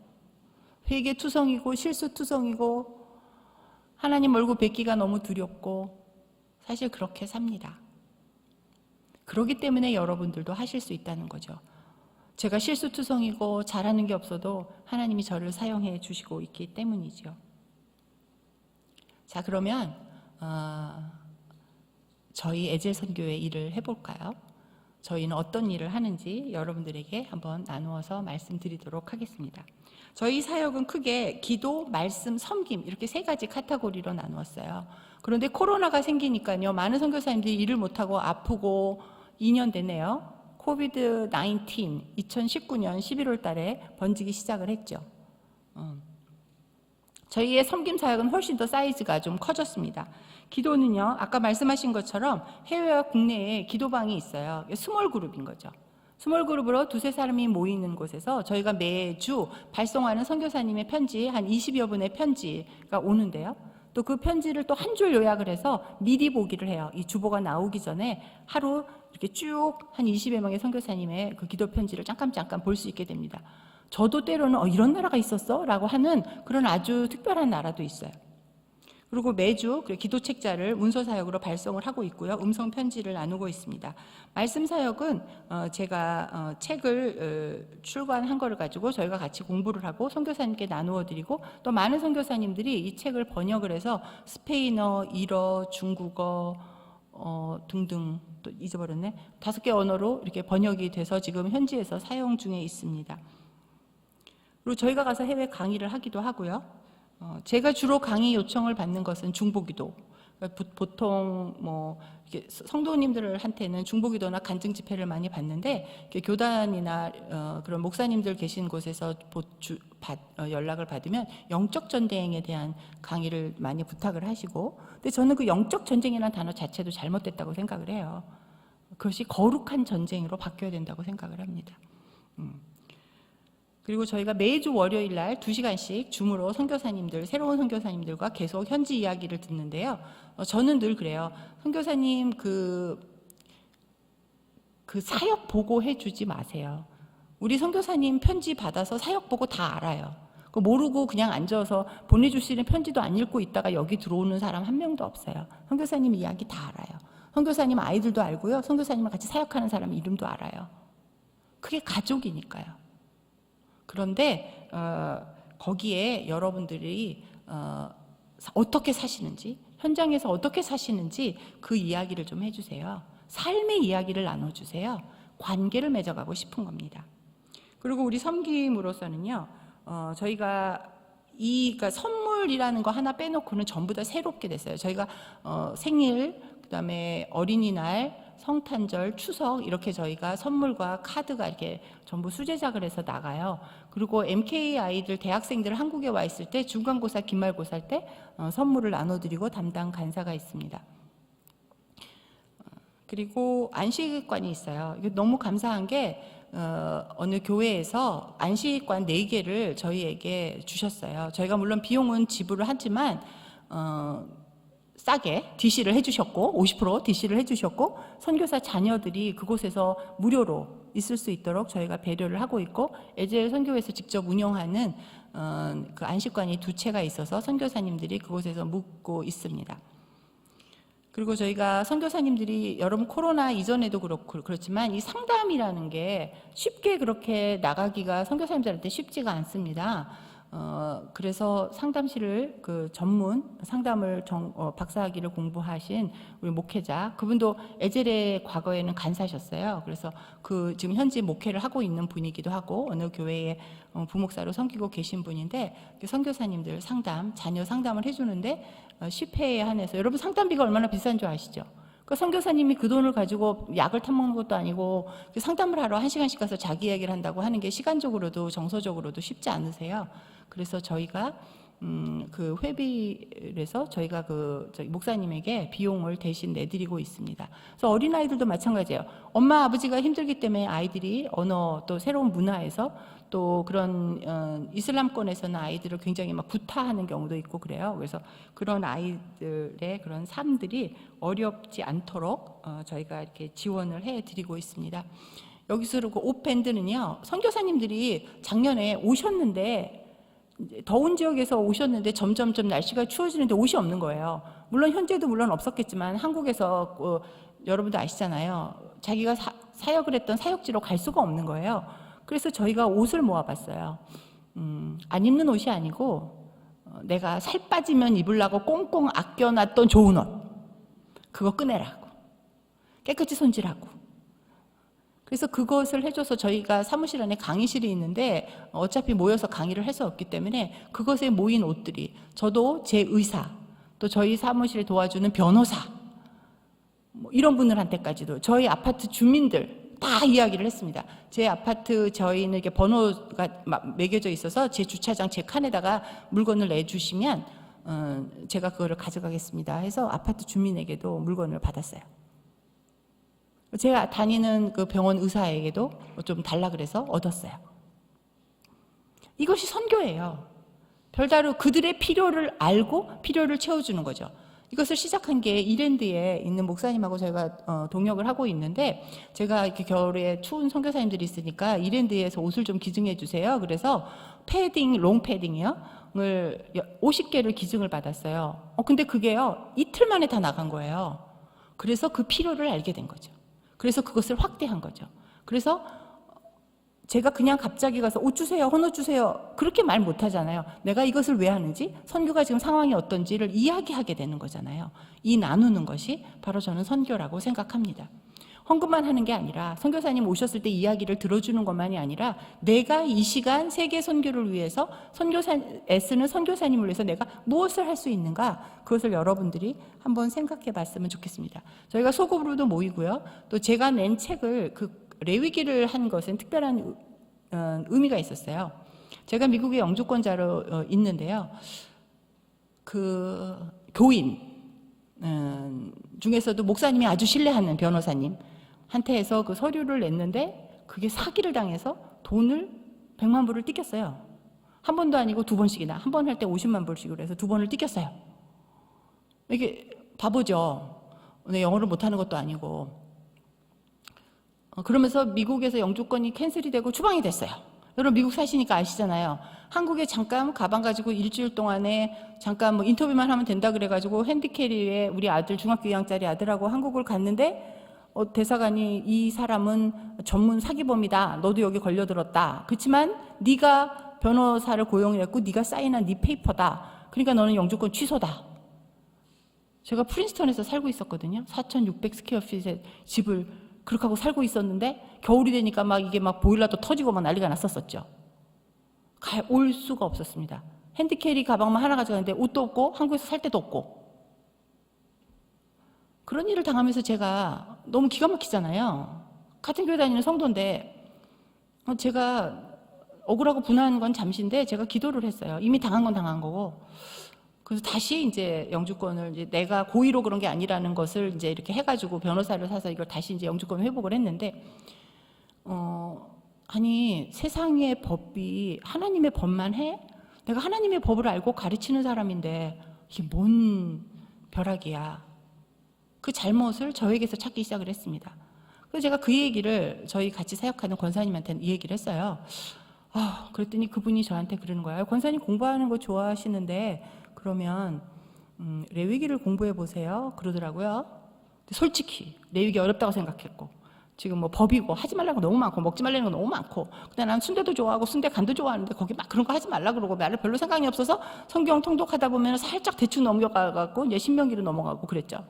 회개투성이고 실수투성이고 하나님 얼굴 뵙기가 너무 두렵고 사실 그렇게 삽니다. 그렇기 때문에 여러분들도 하실 수 있다는 거죠. 제가 실수투성이고 잘하는 게 없어도 하나님이 저를 사용해 주시고 있기 때문이죠. 자, 그러면 저희 에젤선교의 일을 해볼까요? 저희는 어떤 일을 하는지 여러분들에게 한번 나누어서 말씀드리도록 하겠습니다. 저희 사역은 크게 기도, 말씀, 섬김 이렇게 3가지 카테고리로 나누었어요. 그런데 코로나가 생기니까요, 많은 선교사님들이 일을 못하고 아프고 2년 되네요. 코비드 19, 2019년 11월 달에 번지기 시작을 했죠. 저희의 섬김 사역은 훨씬 더 사이즈가 좀 커졌습니다. 기도는요, 아까 말씀하신 것처럼 해외와 국내에 기도방이 있어요. 스몰 그룹인 거죠. 스몰 그룹으로 2-3사람이 모이는 곳에서 저희가 매주 발송하는 선교사님의 편지, 한 20여 분의 편지가 오는데요. 또 그 편지를 또 한 줄 요약을 해서 미리 보기를 해요. 이 주보가 나오기 전에 하루 이렇게 쭉 한 20여 명의 선교사님의 그 기도 편지를 잠깐 볼 수 있게 됩니다. 저도 때로는 이런 나라가 있었어? 라고 하는 그런 아주 특별한 나라도 있어요. 그리고 매주 기도 책자를 문서 사역으로 발송을 하고 있고요. 음성 편지를 나누고 있습니다. 말씀 사역은 제가 책을 출간한 거를 가지고 저희가 같이 공부를 하고 선교사님께 나누어 드리고 또 많은 선교사님들이 이 책을 번역을 해서 스페인어, 일어, 중국어 등등 또 잊어버렸네. 5개 언어로 이렇게 번역이 돼서 지금 현지에서 사용 중에 있습니다. 그리고 저희가 가서 해외 강의를 하기도 하고요. 제가 주로 강의 요청을 받는 것은 중보기도. 보통 이렇게 성도님들한테는 중보기도나 간증 집회를 많이 받는데 교단이나 그런 목사님들 계신 곳에서 연락을 받으면 영적 전쟁에 대한 강의를 많이 부탁을 하시고, 근데 저는 그 영적 전쟁이라는 단어 자체도 잘못됐다고 생각을 해요. 그것이 거룩한 전쟁으로 바뀌어야 된다고 생각을 합니다. 그리고 저희가 매주 월요일 날 2시간씩 줌으로 선교사님들, 새로운 선교사님들과 계속 현지 이야기를 듣는데요. 저는 늘 그래요. 선교사님 그 사역 보고 해주지 마세요. 우리 선교사님 편지 받아서 사역 보고 다 알아요. 모르고 그냥 앉아서 보내주시는 편지도 안 읽고 있다가 여기 들어오는 사람 한 명도 없어요. 선교사님 이야기 다 알아요. 선교사님 아이들도 알고요. 선교사님과 같이 사역하는 사람 이름도 알아요. 그게 가족이니까요. 그런데 거기에 여러분들이 어떻게 사시는지, 현장에서 어떻게 사시는지 그 이야기를 좀 해주세요. 삶의 이야기를 나눠주세요. 관계를 맺어가고 싶은 겁니다. 그리고 우리 섬김으로서는요, 저희가 그러니까 선물이라는 거 하나 빼놓고는 전부 다 새롭게 됐어요. 저희가 생일, 그다음에 어린이날, 성탄절, 추석 이렇게 저희가 선물과 카드가 이렇게 전부 수제작을 해서 나가요. 그리고 MK 아이들, 대학생들 한국에 와 있을 때 중간고사, 기말고사 때 선물을 나눠드리고 담당 간사가 있습니다. 그리고 안식관이 있어요. 이게 너무 감사한 게 어느 교회에서 안식관 4개를 저희에게 주셨어요. 저희가 물론 비용은 지불을 하지만 싸게 DC를 해주셨고 50% DC를 해주셨고 선교사 자녀들이 그곳에서 무료로 있을 수 있도록 저희가 배려를 하고 있고 에즈엘 선교회에서 직접 운영하는 그 안식관이 2채가 있어서 선교사님들이 그곳에서 묵고 있습니다. 그리고 저희가 선교사님들이 여러분 코로나 이전에도 그렇지만 이 상담이라는 게 쉽게 그렇게 나가기가 선교사님들한테 쉽지가 않습니다. 그래서 상담실을 그 전문 상담을 박사학위를 공부하신 우리 목회자, 그분도 에젤의 과거에는 간사셨어요. 그래서 그 지금 현재 목회를 하고 있는 분이기도 하고 어느 교회에 부목사로 섬기고 계신 분인데 선교사님들 상담, 자녀 상담을 해주는데 10회에 한해서 여러분 상담비가 얼마나 비싼 줄 아시죠? 그 선교사님이 그 돈을 가지고 약을 타먹는 것도 아니고 상담을 하러 1시간씩 가서 자기 얘기를 한다고 하는 게 시간적으로도 정서적으로도 쉽지 않으세요. 그래서 저희가 그 회비에서 저희가 저희 목사님에게 비용을 대신 내드리고 있습니다. 그래서 어린아이들도 마찬가지예요. 엄마 아버지가 힘들기 때문에 아이들이 언어 또 새로운 문화에서 또 그런 이슬람권에서는 아이들을 굉장히 막 구타하는 경우도 있고 그래요. 그래서 그런 아이들의 그런 삶들이 어렵지 않도록 저희가 이렇게 지원을 해드리고 있습니다. 여기서 그 옷밴드는요, 선교사님들이 작년에 오셨는데 더운 지역에서 오셨는데 점점점 날씨가 추워지는데 옷이 없는 거예요. 물론 현재도 물론 없었겠지만 한국에서 여러분도 아시잖아요. 자기가 사역을 했던 사역지로 갈 수가 없는 거예요. 그래서 저희가 옷을 모아봤어요. 안 입는 옷이 아니고 내가 살 빠지면 입으려고 꽁꽁 아껴놨던 좋은 옷, 그거 꺼내라고, 깨끗이 손질하고. 그래서 그것을 해줘서 저희가 사무실 안에 강의실이 있는데 어차피 모여서 강의를 할 수 없기 때문에 그것에 모인 옷들이, 저도 제 의사, 또 저희 사무실에 도와주는 변호사, 뭐 이런 분들한테까지도 저희 아파트 주민들 다 이야기를 했습니다. 제 아파트 저희는 이렇게 번호가 매겨져 있어서 제 주차장 제 칸에다가 물건을 내주시면 제가 그거를 가져가겠습니다 해서 아파트 주민에게도 물건을 받았어요. 제가 다니는 그 병원 의사에게도 좀 달라 그래서 얻었어요. 이것이 선교예요. 별다른 그들의 필요를 알고 필요를 채워주는 거죠. 이것을 시작한 게 이랜드에 있는 목사님하고 저희가 동역을 하고 있는데, 제가 이렇게 겨울에 추운 선교사님들이 있으니까 이랜드에서 옷을 좀 기증해 주세요. 그래서 패딩, 롱 패딩이요. 을 50개를 기증을 받았어요. 근데 그게요, 이틀 만에 다 나간 거예요. 그래서 그 필요를 알게 된 거죠. 그래서 그것을 확대한 거죠. 그래서 제가 그냥 갑자기 가서 옷 주세요, 헌옷 주세요, 그렇게 말 못하잖아요. 내가 이것을 왜 하는지, 선교가 지금 상황이 어떤지를 이야기하게 되는 거잖아요. 이 나누는 것이 바로 저는 선교라고 생각합니다. 헌금만 하는 게 아니라, 선교사님 오셨을 때 이야기를 들어주는 것만이 아니라 내가 이 시간 세계 선교를 위해서 애쓰는 선교사님을 위해서 내가 무엇을 할 수 있는가, 그것을 여러분들이 한번 생각해 봤으면 좋겠습니다. 저희가 소그룹도 모이고요. 또 제가 낸 책을 레위기를 한 것은 특별한 의미가 있었어요. 제가 미국의 영주권자로 있는데요. 그 교인 중에서도 목사님이 아주 신뢰하는 변호사님 한테에서 그 서류를 냈는데 그게 사기를 당해서 돈을 100만 불을 뜯겼어요. 한 번도 아니고 2번씩이나, 한 번 할 때 50만 불씩으로 해서 2번을 뜯겼어요. 이게 바보죠. 영어를 못하는 것도 아니고. 그러면서 미국에서 영주권이 캔슬이 되고 추방이 됐어요. 여러분 미국 사시니까 아시잖아요. 한국에 잠깐 가방 가지고 일주일 동안에 잠깐 뭐 인터뷰만 하면 된다 그래가지고 핸디캐리에 우리 아들 중학교 2학년짜리 아들하고 한국을 갔는데 대사관이 이 사람은 전문 사기범이다. 너도 여기 걸려들었다. 그렇지만 네가 변호사를 고용했고 네가 사인한 네 페이퍼다. 그러니까 너는 영주권 취소다. 제가 프린스턴에서 살고 있었거든요. 4,600 스퀘어핏의 집을 그렇게 하고 살고 있었는데 겨울이 되니까 막 이게 막 보일러도 터지고 막 난리가 났었었죠. 올 수가 없었습니다. 핸드캐리 가방만 하나 가져가는데 옷도 없고 한국에서 살 데도 없고, 그런 일을 당하면서 제가 너무 기가 막히잖아요. 같은 교회 다니는 성도인데 제가 억울하고 분한 건 잠시인데 제가 기도를 했어요. 이미 당한 건 당한 거고. 그래서 다시 이제 영주권을, 이제 내가 고의로 그런 게 아니라는 것을 이제 이렇게 해가지고 변호사를 사서 이걸 다시 이제 영주권 회복을 했는데, 아니 세상의 법이 하나님의 법만 해? 내가 하나님의 법을 알고 가르치는 사람인데 이게 뭔 벼락이야. 그 잘못을 저에게서 찾기 시작을 했습니다. 그래서 제가 그 얘기를 저희 같이 사역하는 권사님한테는 이 얘기를 했어요. 그랬더니 그분이 저한테 그러는 거예요. 권사님 공부하는 거 좋아하시는데 그러면 레위기를 공부해 보세요 그러더라고요. 솔직히 레위기 어렵다고 생각했고, 지금 뭐 법이고 하지 말라는 거 너무 많고 먹지 말라는 거 너무 많고, 근데 난 순대도 좋아하고 순대 간도 좋아하는데 거기 막 그런 거 하지 말라 그러고, 나를 별로 생각이 없어서 성경 통독하다 보면 살짝 대충 넘겨가고 이제 신명기로 넘어가고 그랬죠.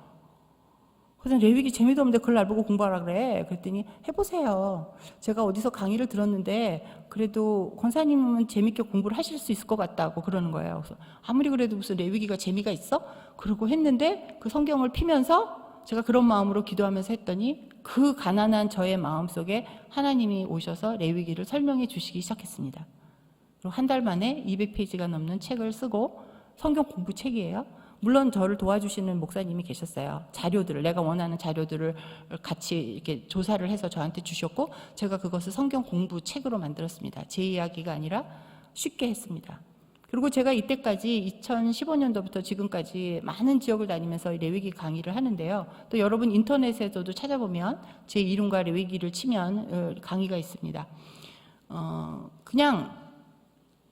그래서 레위기 재미도 없는데 그걸 날 보고 공부하라 그래. 그랬더니 해보세요. 제가 어디서 강의를 들었는데 그래도 권사님은 재밌게 공부를 하실 수 있을 것 같다고 그러는 거예요. 그래서 아무리 그래도 무슨 레위기가 재미가 있어? 그러고 했는데 그 성경을 피면서 제가 그런 마음으로 기도하면서 했더니 그 가난한 저의 마음속에 하나님이 오셔서 레위기를 설명해 주시기 시작했습니다. 그리고 한 달 만에 200페이지가 넘는 책을 쓰고, 성경 공부 책이에요. 물론 저를 도와주시는 목사님이 계셨어요. 자료들을, 내가 원하는 자료들을 같이 이렇게 조사를 해서 저한테 주셨고, 제가 그것을 성경 공부 책으로 만들었습니다. 제 이야기가 아니라 쉽게 했습니다. 그리고 제가 이때까지 2015년도부터 지금까지 많은 지역을 다니면서 레위기 강의를 하는데요. 또 여러분 인터넷에서도 찾아보면 제 이름과 레위기를 치면 강의가 있습니다. 그냥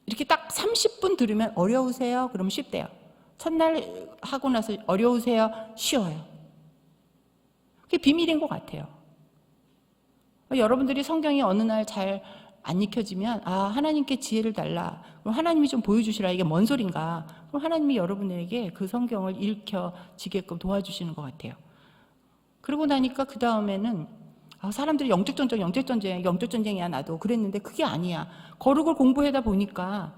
이렇게 딱 30분 들으면 어려우세요? 그러면 쉽대요. 첫날 하고 나서 어려우세요? 쉬워요. 그게 비밀인 것 같아요. 여러분들이 성경이 어느 날 잘 안 익혀지면, 하나님께 지혜를 달라, 그럼 하나님이 좀 보여주시라, 이게 뭔 소린가, 그럼 하나님이 여러분에게 그 성경을 읽혀지게끔 도와주시는 것 같아요. 그러고 나니까 그 다음에는 사람들이 영적전쟁이야 나도 그랬는데 그게 아니야. 거룩을 공부하다 보니까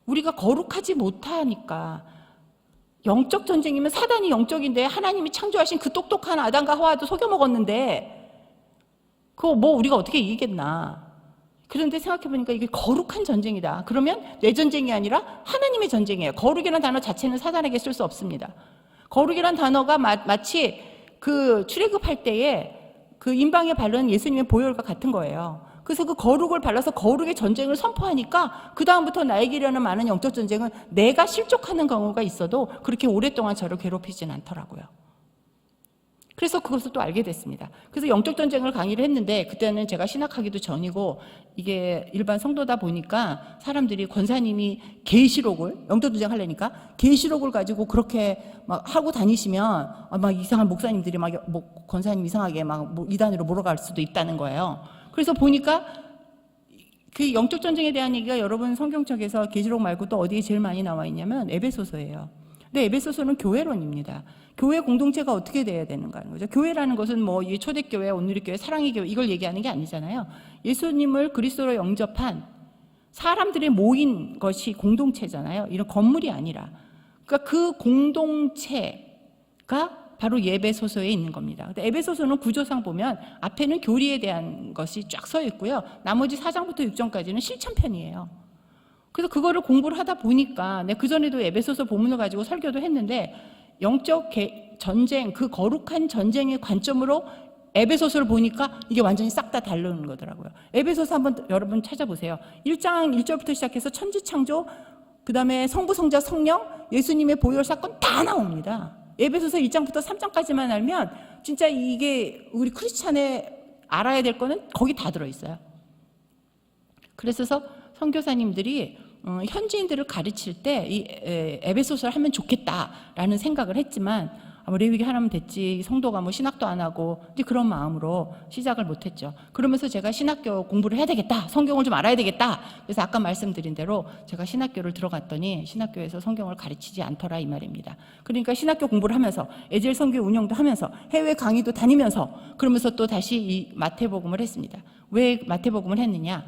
우리가 거룩하지 못하니까, 영적 전쟁이면 사단이 영적인데 하나님이 창조하신 그 똑똑한 아담과 하와도 속여먹었는데 그거 뭐 우리가 어떻게 이기겠나. 그런데 생각해보니까 이게 거룩한 전쟁이다. 그러면 내 전쟁이 아니라 하나님의 전쟁이에요. 거룩이라는 단어 자체는 사단에게 쓸 수 없습니다. 거룩이라는 단어가 마치 그 출애굽할 때에 그 임방에 바르는 예수님의 보혈과 같은 거예요. 그래서 그 거룩을 발라서 거룩의 전쟁을 선포하니까 그 다음부터 나에게 일어나는 많은 영적 전쟁은 내가 실족하는 경우가 있어도 그렇게 오랫동안 저를 괴롭히진 않더라고요. 그래서 그것을 또 알게 됐습니다. 그래서 영적 전쟁을 강의를 했는데, 그때는 제가 신학하기도 전이고 이게 일반 성도다 보니까 사람들이 권사님이 계시록을, 영적 전쟁 하려니까 계시록을 가지고 그렇게 막 하고 다니시면 막 이상한 목사님들이 막 권사님 이상하게 막 이단으로 몰아갈 수도 있다는 거예요. 그래서 보니까 그 영적 전쟁에 대한 얘기가 여러분 성경책에서 계시록 말고 또 어디에 제일 많이 나와 있냐면 에베소서예요. 근데 에베소서는 교회론입니다. 교회 공동체가 어떻게 돼야 되는가 하는 거죠. 교회라는 것은 뭐 초대교회, 온누리교회, 사랑의 교회 이걸 얘기하는 게 아니잖아요. 예수님을 그리스도로 영접한 사람들의 모인 것이 공동체잖아요. 이런 건물이 아니라. 그러니까 그 공동체가 바로 에베소서에 있는 겁니다. 근데 에베소서는 구조상 보면 앞에는 교리에 대한 것이 쫙 서 있고요. 나머지 4장부터 6장까지는 실천편이에요. 그래서 그거를 공부를 하다 보니까 그전에도 에베소서 본문을 가지고 설교도 했는데, 영적 전쟁, 그 거룩한 전쟁의 관점으로 에베소서를 보니까 이게 완전히 싹 다 다르는 거더라고요. 에베소서 한번 여러분 찾아보세요. 1장 1절부터 시작해서 천지창조, 그 다음에 성부, 성자, 성령, 예수님의 보혈 사건 다 나옵니다. 에베소서 1장부터 3장까지만 알면 진짜 이게 우리 크리스찬에 알아야 될 거는 거기 다 들어있어요. 그래서 선교사님들이 현지인들을 가르칠 때 이 에베소서를 하면 좋겠다라는 생각을 했지만, 뭐 레위기 하나면 됐지, 성도가 뭐 신학도 안 하고 이제 그런 마음으로 시작을 못했죠. 그러면서 제가 신학교 공부를 해야 되겠다, 성경을 좀 알아야 되겠다. 그래서 아까 말씀드린 대로 제가 신학교를 들어갔더니 신학교에서 성경을 가르치지 않더라 이 말입니다. 그러니까 신학교 공부를 하면서 에젤 선교 운영도 하면서 해외 강의도 다니면서 그러면서 또 다시 이 마태복음을 했습니다. 왜 마태복음을 했느냐?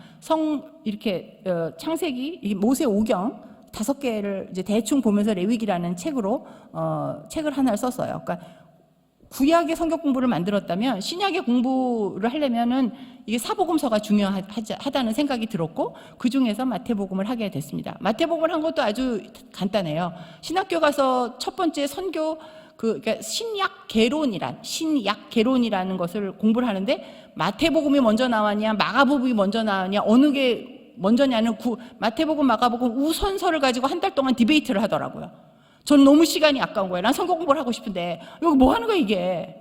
이렇게 창세기, 이 모세 오경 5개를 이제 대충 보면서 레위기라는 책으로 책을 하나를 썼어요. 그러니까 구약의 성경 공부를 만들었다면 신약의 공부를 하려면은 이게 사복음서가 중요하다는 생각이 들었고 그 중에서 마태복음을 하게 됐습니다. 마태복음을 한 것도 아주 간단해요. 신학교 가서 첫 번째 선교 그러니까 신약 개론이라는 것을 공부를 하는데 마태복음이 먼저 나왔냐 마가복음이 먼저 나왔냐 어느 게 먼저냐는 마태복음, 마가복음 우선서를 가지고 한 달 동안 디베이트를 하더라고요. 전 너무 시간이 아까운 거예요. 난 성경 공부를 하고 싶은데 여기 뭐 하는 거야 이게.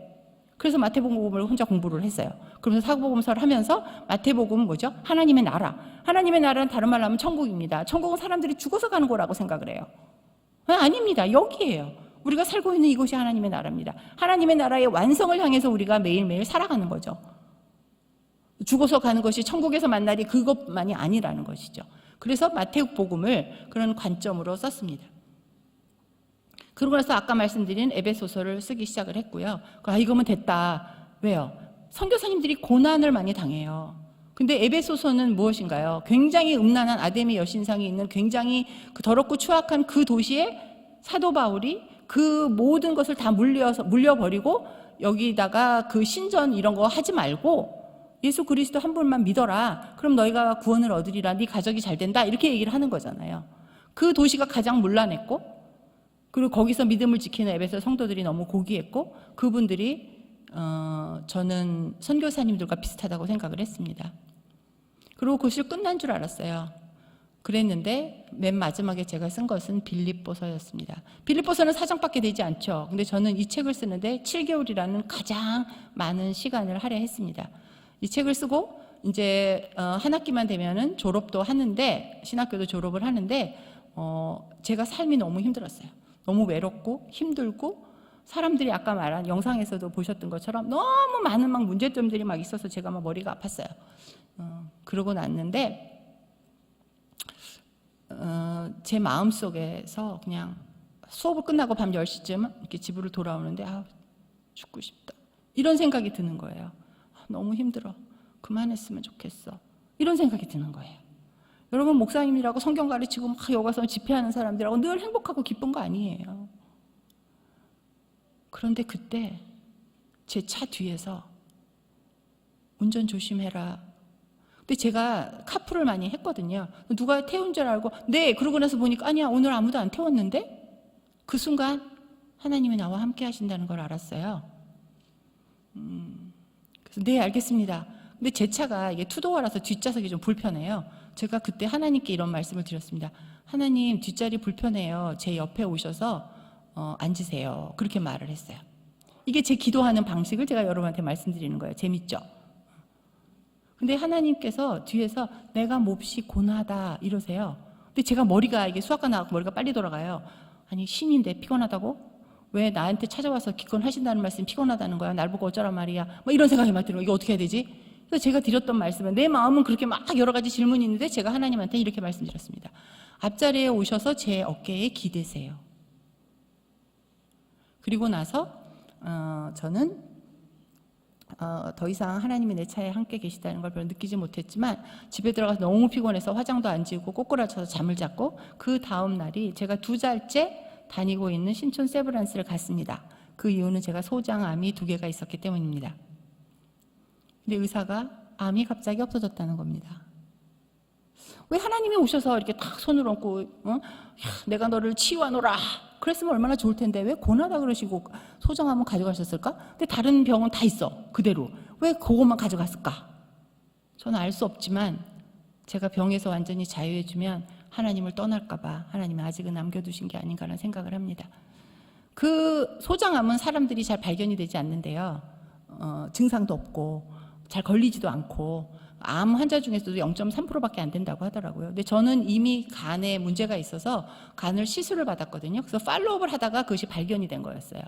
그래서 마태복음을 혼자 공부를 했어요. 그러면서 사복음서를 하면서 마태복음은 뭐죠? 하나님의 나라. 하나님의 나라는 다른 말로 하면 천국입니다. 천국은 사람들이 죽어서 가는 거라고 생각을 해요. 아닙니다. 여기예요. 우리가 살고 있는 이곳이 하나님의 나라입니다. 하나님의 나라의 완성을 향해서 우리가 매일매일 살아가는 거죠. 죽어서 가는 것이 천국에서 만나리 그것만이 아니라는 것이죠. 그래서 마태복음을 그런 관점으로 썼습니다. 그러고 나서 아까 말씀드린 에베소서를 쓰기 시작을 했고요. 이거면 됐다. 왜요? 선교사님들이 고난을 많이 당해요. 근데 에베소서는 무엇인가요? 굉장히 음란한 아담의 여신상이 있는 굉장히 더럽고 추악한 그 도시에 사도 바울이 그 모든 것을 다 물려버리고 여기다가 그 신전 이런 거 하지 말고 예수 그리스도 한 분만 믿어라. 그럼 너희가 구원을 얻으리라. 네 가족이 잘 된다. 이렇게 얘기를 하는 거잖아요. 그 도시가 가장 문란했고 그리고 거기서 믿음을 지키는 에베소 성도들이 너무 고귀했고 그분들이 저는 선교사님들과 비슷하다고 생각을 했습니다. 그리고 그 실 끝난 줄 알았어요. 그랬는데 맨 마지막에 제가 쓴 것은 빌립보서였습니다. 빌립보서는 4장밖에 되지 않죠. 근데 저는 이 책을 쓰는데 7개월이라는 가장 많은 시간을 할애했습니다. 이 책을 쓰고 이제 한 학기만 되면은 졸업도 하는데 신학교도 졸업을 하는데 제가 삶이 너무 힘들었어요. 너무 외롭고 힘들고 사람들이 아까 말한 영상에서도 보셨던 것처럼 너무 많은 막 문제점들이 막 있어서 제가 막 머리가 아팠어요. 그러고 났는데 제 마음속에서 그냥 수업을 끝나고 밤 10시쯤 이렇게 집으로 돌아오는데 죽고 싶다. 이런 생각이 드는 거예요. 너무 힘들어. 그만했으면 좋겠어. 이런 생각이 드는 거예요. 여러분 목사님이라고 성경 가르치고 막 여기 가서 집회하는 사람들하고 늘 행복하고 기쁜 거 아니에요. 그런데 그때 제 차 뒤에서 운전 조심해라. 근데 제가 카풀을 많이 했거든요. 누가 태운 줄 알고 네 그러고 나서 보니까 아니야 오늘 아무도 안 태웠는데 그 순간 하나님이 나와 함께 하신다는 걸 알았어요. 그래서 네 알겠습니다. 근데 제 차가 이게 투도어라서 뒷좌석이 좀 불편해요. 제가 그때 하나님께 이런 말씀을 드렸습니다. 하나님 뒷자리 불편해요. 제 옆에 오셔서 앉으세요. 그렇게 말을 했어요. 이게 제 기도하는 방식을 제가 여러분한테 말씀드리는 거예요. 재밌죠? 근데 하나님께서 뒤에서 내가 몹시 고나다 이러세요. 근데 제가 머리가 이게 수학과 나가고 머리가 빨리 돌아가요. 아니 신인데 피곤하다고? 왜 나한테 찾아와서 기권하신다는 말씀이 피곤하다는 거야? 날 보고 어쩌란 말이야? 뭐 이런 생각이 막 들어요. 이거 어떻게 해야 되지? 그래서 제가 드렸던 말씀은 내 마음은 그렇게 막 여러 가지 질문이 있는데 제가 하나님한테 이렇게 말씀드렸습니다. 앞자리에 오셔서 제 어깨에 기대세요. 그리고 나서 저는 더 이상 하나님이 내 차에 함께 계시다는 걸 별로 느끼지 못했지만 집에 들어가서 너무 피곤해서 화장도 안 지우고 꼬꾸라쳐서 잠을 잤고 그 다음 날이 제가 2달째 다니고 있는 신촌 세브란스를 갔습니다. 그 이유는 제가 소장암이 2개가 있었기 때문입니다. 근데 의사가 암이 갑자기 없어졌다는 겁니다. 왜 하나님이 오셔서 이렇게 탁 손을 얹고 내가 너를 치유하노라 그랬으면 얼마나 좋을 텐데 왜 고나다 그러시고 소장암은 가져가셨을까? 근데 다른 병은 다 있어 그대로. 왜 그것만 가져갔을까? 저는 알 수 없지만 제가 병에서 완전히 자유해주면 하나님을 떠날까 봐 하나님이 아직은 남겨두신 게 아닌가라는 생각을 합니다. 그 소장암은 사람들이 잘 발견이 되지 않는데요. 증상도 없고 잘 걸리지도 않고 암 환자 중에서도 0.3%밖에 안 된다고 하더라고요. 근데 저는 이미 간에 문제가 있어서 간을 시술을 받았거든요. 그래서 팔로우업을 하다가 그것이 발견이 된 거였어요.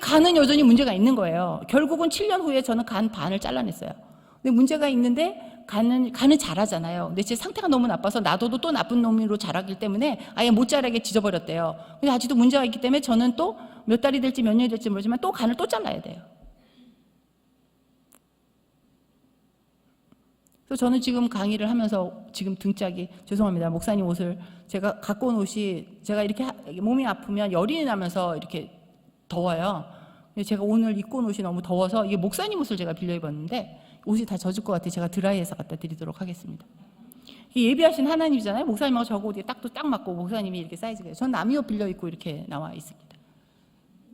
간은 여전히 문제가 있는 거예요. 결국은 7년 후에 저는 간 반을 잘라냈어요. 근데 문제가 있는데 간은 자라잖아요. 근데 제 상태가 너무 나빠서 놔둬도 또 나쁜 놈으로 자라기 때문에 아예 못 자라게 지져버렸대요. 근데 아직도 문제가 있기 때문에 저는 또 몇 달이 될지 몇 년이 될지 모르지만 또 간을 또 잘라야 돼요. 그래서 저는 지금 강의를 하면서 지금 등짝이, 죄송합니다, 목사님 옷을 제가 갖고 온 옷이, 제가 이렇게 몸이 아프면 열이 나면서 이렇게 더워요. 근데 제가 오늘 입고 온 옷이 너무 더워서 이게 목사님 옷을 제가 빌려 입었는데 옷이 다 젖을 것 같아요. 제가 드라이해서 갖다 드리도록 하겠습니다. 이게 예비하신 하나님이잖아요. 목사님하고 저거 옷이 딱 맞고 목사님이 이렇게 사이즈가. 전 남이 옷 빌려 입고 이렇게 나와 있습니다.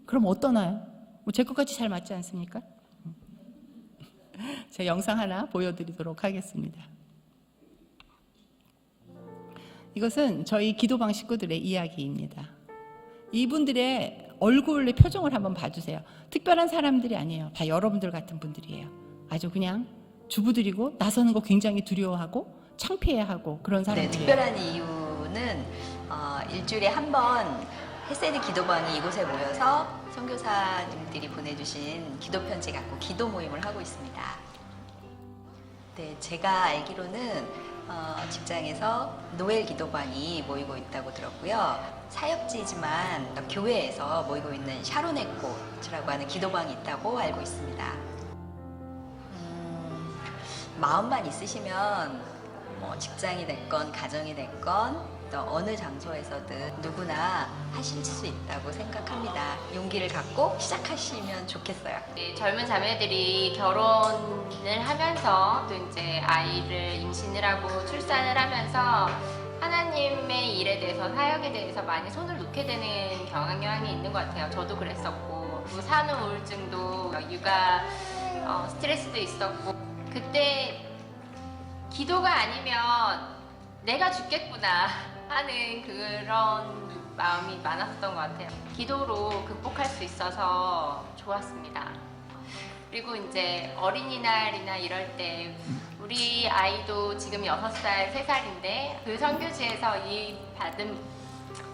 그럼 어떠나요? 뭐 제 것같이 잘 맞지 않습니까? 제가 영상 하나 보여드리도록 하겠습니다. 이것은 저희 기도방 식구들의 이야기입니다. 이분들의 얼굴의 표정을 한번 봐주세요. 특별한 사람들이 아니에요. 다 여러분들 같은 분들이에요. 아주 그냥 주부들이고 나서는 거 굉장히 두려워하고 창피해하고 그런 사람들이에요. 네, 특별한 이유는 일주일에 한 번 헬세드 기도방이 이곳에 모여서 선교사님들이 보내주신 기도 편지 갖고 기도 모임을 하고 있습니다. 네, 제가 알기로는 직장에서 노엘 기도방이 모이고 있다고 들었고요. 사역지지만 교회에서 모이고 있는 샤론의 꽃이라고 하는 기도방이 있다고 알고 있습니다. 마음만 있으시면 직장이 됐건 가정이 됐건 또 어느 장소에서든 누구나 하실 수 있다고 생각합니다. 용기를 갖고 시작하시면 좋겠어요. 네, 젊은 자매들이 결혼을 하면서 또 이제 아이를 임신을 하고 출산을 하면서 하나님의 일에 대해서, 사역에 대해서 많이 손을 놓게 되는 경향이 있는 것 같아요. 저도 그랬었고, 산후 우울증도, 육아 스트레스도 있었고, 그때 기도가 아니면 내가 죽겠구나 하는 그런 마음이 많았던 것 같아요. 기도로 극복할 수 있어서 좋았습니다. 그리고 이제 어린이날이나 이럴 때 우리 아이도 지금 6살, 3살인데 그 선교지에서 이 받은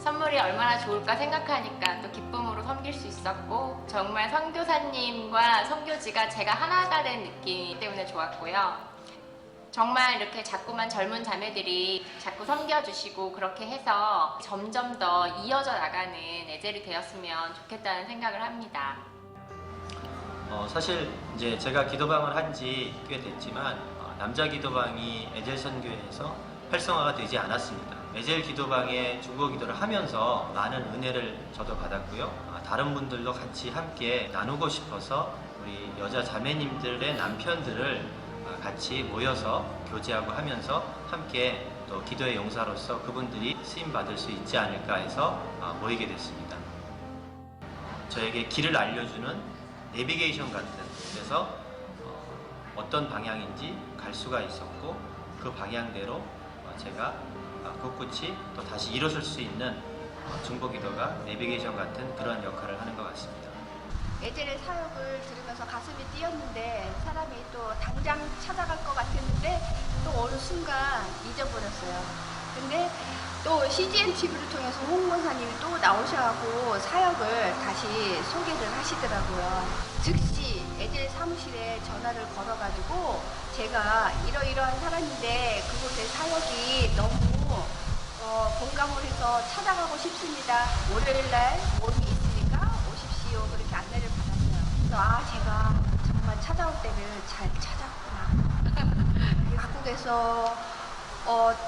선물이 얼마나 좋을까 생각하니까 또 기쁨으로 섬길 수 있었고, 정말 선교사님과 선교지가 제가 하나가 된 느낌 때문에 좋았고요. 정말 이렇게 자꾸만 젊은 자매들이 자꾸 섬겨주시고 그렇게 해서 점점 더 이어져 나가는 에젤이 되었으면 좋겠다는 생각을 합니다. 사실 이제 제가 기도방을 한 지 꽤 됐지만 남자 기도방이 에젤 선교회에서 활성화가 되지 않았습니다. 에젤 기도방에 중보 기도를 하면서 많은 은혜를 저도 받았고요. 다른 분들도 같이 함께 나누고 싶어서 우리 여자 자매님들의 남편들을 같이 모여서 교제하고 하면서 함께 또 기도의 용사로서 그분들이 쓰임 받을 수 있지 않을까 해서 모이게 됐습니다. 저에게 길을 알려주는 내비게이션 같은, 그래서 어떤 방향인지 갈 수가 있었고 그 방향대로 제가 꿋꿋이 또 다시 일어설 수 있는 중보기도가 내비게이션 같은 그런 역할을 하는 것 같습니다. 에젤의 사역을 들으면서 가슴이 뛰었는데 사람이 또 당장 찾아갈 것 같았는데 또 어느 순간 잊어버렸어요. 근데 또 CGN TV를 통해서 홍 권사님이 또 나오셔가지고 사역을 다시 소개를 하시더라고요. 즉시 에젤 사무실에 전화를 걸어가지고 제가 이러이러한 사람인데 그곳의 사역이 너무 공감을 해서 찾아가고 싶습니다. 월요일날 모임이 있으니까 오십시오. 그렇게 안내를 받았어요. 그래서 제가 정말 찾아올 때를 잘 찾았구나. 각국에서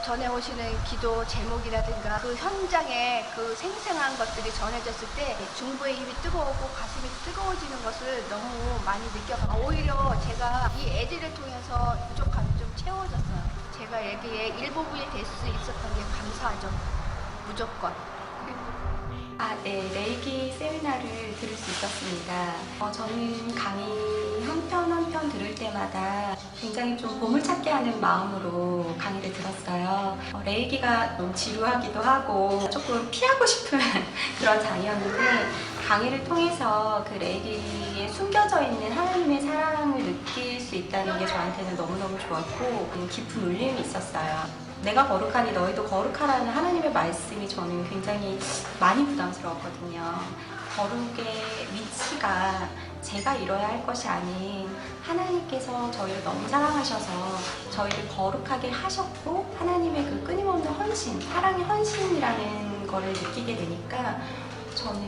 전해오시는 기도 제목이라든가 그 현장에 그 생생한 것들이 전해졌을 때 중보의 입이 뜨거웠고 가슴이 뜨거워지는 것을 너무 많이 느껴요. 오히려 제가 이 에젤을 통해서 부족함이 좀 채워졌어요. 제가 여기에 일부분이 될 수 있었던 게 감사하죠. 무조건. 네, 레이기 세미나를 들을 수 있었습니다. 저는 강의 한 편 한 편 들을 때마다 굉장히 좀 보물찾기 하는 마음으로 강의를 들었어요. 레이기가 너무 지루하기도 하고 조금 피하고 싶은 그런 장이었는데 강의를 통해서 그 레이기에 숨겨져 있는 하나님의 사랑을 느낄 수 있다는 게 저한테는 너무너무 좋았고 깊은 울림이 있었어요. 내가 거룩하니 너희도 거룩하라는 하나님의 말씀이 저는 굉장히 많이 부담스러웠거든요. 거룩의 위치가 제가 이뤄야 할 것이 아닌 하나님께서 저희를 너무 사랑하셔서 저희를 거룩하게 하셨고 하나님의 그 끊임없는 헌신, 사랑의 헌신이라는 거를 느끼게 되니까 저는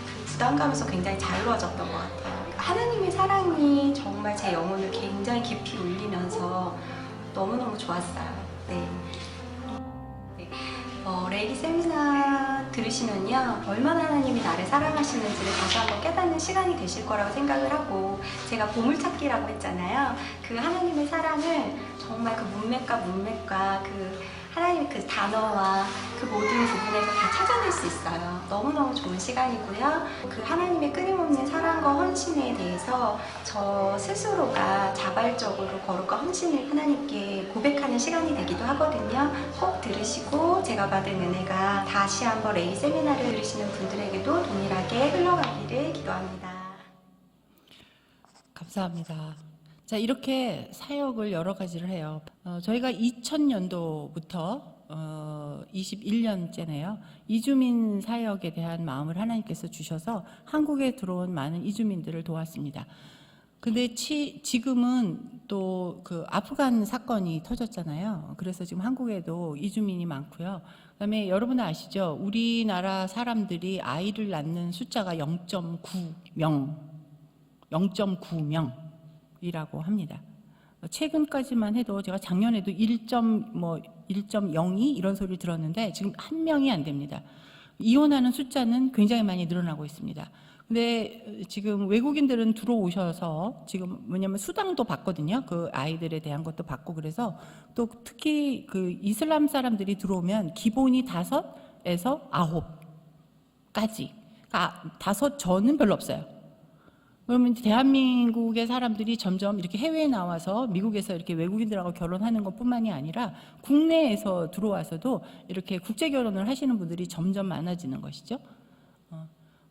그 부담감에서 굉장히 자유로워졌던 것 같아요. 하나님의 사랑이 정말 제 영혼을 굉장히 깊이 울리면서 너무너무 좋았어요. 네. 레이기 세미나 들으시면요, 얼마나 하나님이 나를 사랑하시는지를 다시 한번 깨닫는 시간이 되실 거라고 생각을 하고, 제가 보물찾기라고 했잖아요. 그 하나님의 사랑을 정말 그 문맥과 그 하나님의 그 단어와 그 모든 부분에서 다 찾아낼 수 있어요. 너무너무 좋은 시간이고요. 그 하나님의 끊임없는 사랑과 헌신에 대해서 저 스스로가 자발적으로 거룩과 헌신을 하나님께 고백하는 시간이 되기도 하거든요. 꼭 들으시고 제가 받은 은혜가 다시 한번 레이 세미나를 들으시는 분들에게도 동일하게 흘러가기를 기도합니다. 감사합니다. 자, 이렇게 사역을 여러 가지를 해요. 저희가 2000년도부터 21년째네요. 이주민 사역에 대한 마음을 하나님께서 주셔서 한국에 들어온 많은 이주민들을 도왔습니다. 근데 지금은 또 그 아프간 사건이 터졌잖아요. 그래서 지금 한국에도 이주민이 많고요. 그다음에 여러분 아시죠? 우리나라 사람들이 아이를 낳는 숫자가 0.9명이라고 합니다. 최근까지만 해도 제가 작년에도 1.02 이런 소리를 들었는데 지금 1명이 안 됩니다. 이혼하는 숫자는 굉장히 많이 늘어나고 있습니다. 근데 지금 외국인들은 들어오셔서 지금 뭐냐면 수당도 받거든요. 그 아이들에 대한 것도 받고 그래서 또 특히 그 이슬람 사람들이 들어오면 기본이 5에서 9까지. 그러니까 5 전은 별로 없어요. 그러면 대한민국의 사람들이 점점 이렇게 해외에 나와서 미국에서 이렇게 외국인들하고 결혼하는 것뿐만이 아니라 국내에서 들어와서도 이렇게 국제 결혼을 하시는 분들이 점점 많아지는 것이죠.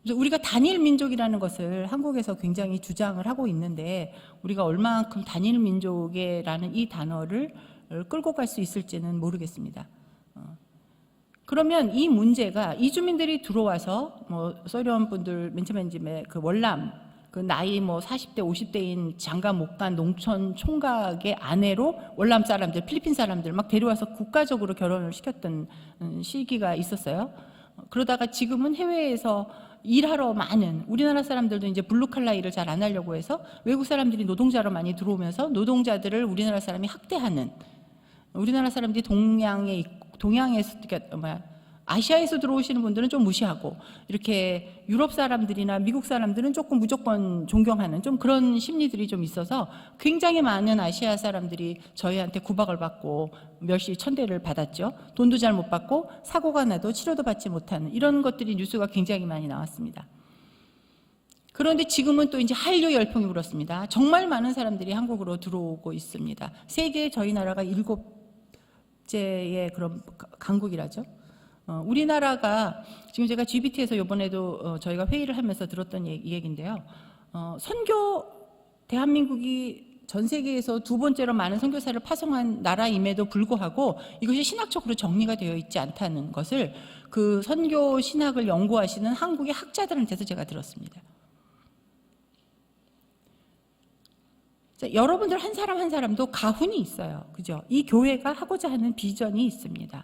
그래서 우리가 단일 민족이라는 것을 한국에서 굉장히 주장을 하고 있는데 우리가 얼마만큼 단일 민족이라는 이 단어를 끌고 갈 수 있을지는 모르겠습니다. 그러면 이 문제가 이주민들이 들어와서 뭐 소련 분들 맨 처음에 그 월남 그 나이 뭐 40대 50대인 장가 못 간 농촌 총각의 아내로 월남 사람들, 필리핀 사람들 막 데려와서 국가적으로 결혼을 시켰던 시기가 있었어요. 그러다가 지금은 해외에서 일하러 많은 우리나라 사람들도 이제 블루칼라 일을 잘 안 하려고 해서 외국 사람들이 노동자로 많이 들어오면서 노동자들을 우리나라 사람이 학대하는, 우리나라 사람들이 동양에서 그러니까 아시아에서 들어오시는 분들은 좀 무시하고 이렇게 유럽 사람들이나 미국 사람들은 조금 무조건 존경하는 좀 그런 심리들이 좀 있어서 굉장히 많은 아시아 사람들이 저희한테 구박을 받고 몇시 천대를 받았죠. 돈도 잘 못 받고 사고가 나도 치료도 받지 못하는 이런 것들이 뉴스가 굉장히 많이 나왔습니다. 그런데 지금은 또 이제 한류 열풍이 불었습니다. 정말 많은 사람들이 한국으로 들어오고 있습니다. 세계 저희 나라가 7째의 그런 강국이라죠. 우리나라가 지금 제가 GBT에서 이번에도 저희가 회의를 하면서 들었던 얘기인데요. 선교 대한민국이 전 세계에서 2번째로 많은 선교사를 파송한 나라임에도 불구하고 이것이 신학적으로 정리가 되어 있지 않다는 것을 그 선교 신학을 연구하시는 한국의 학자들한테서 제가 들었습니다. 자, 여러분들 한 사람 한 사람도 가훈이 있어요. 그죠? 이 교회가 하고자 하는 비전이 있습니다.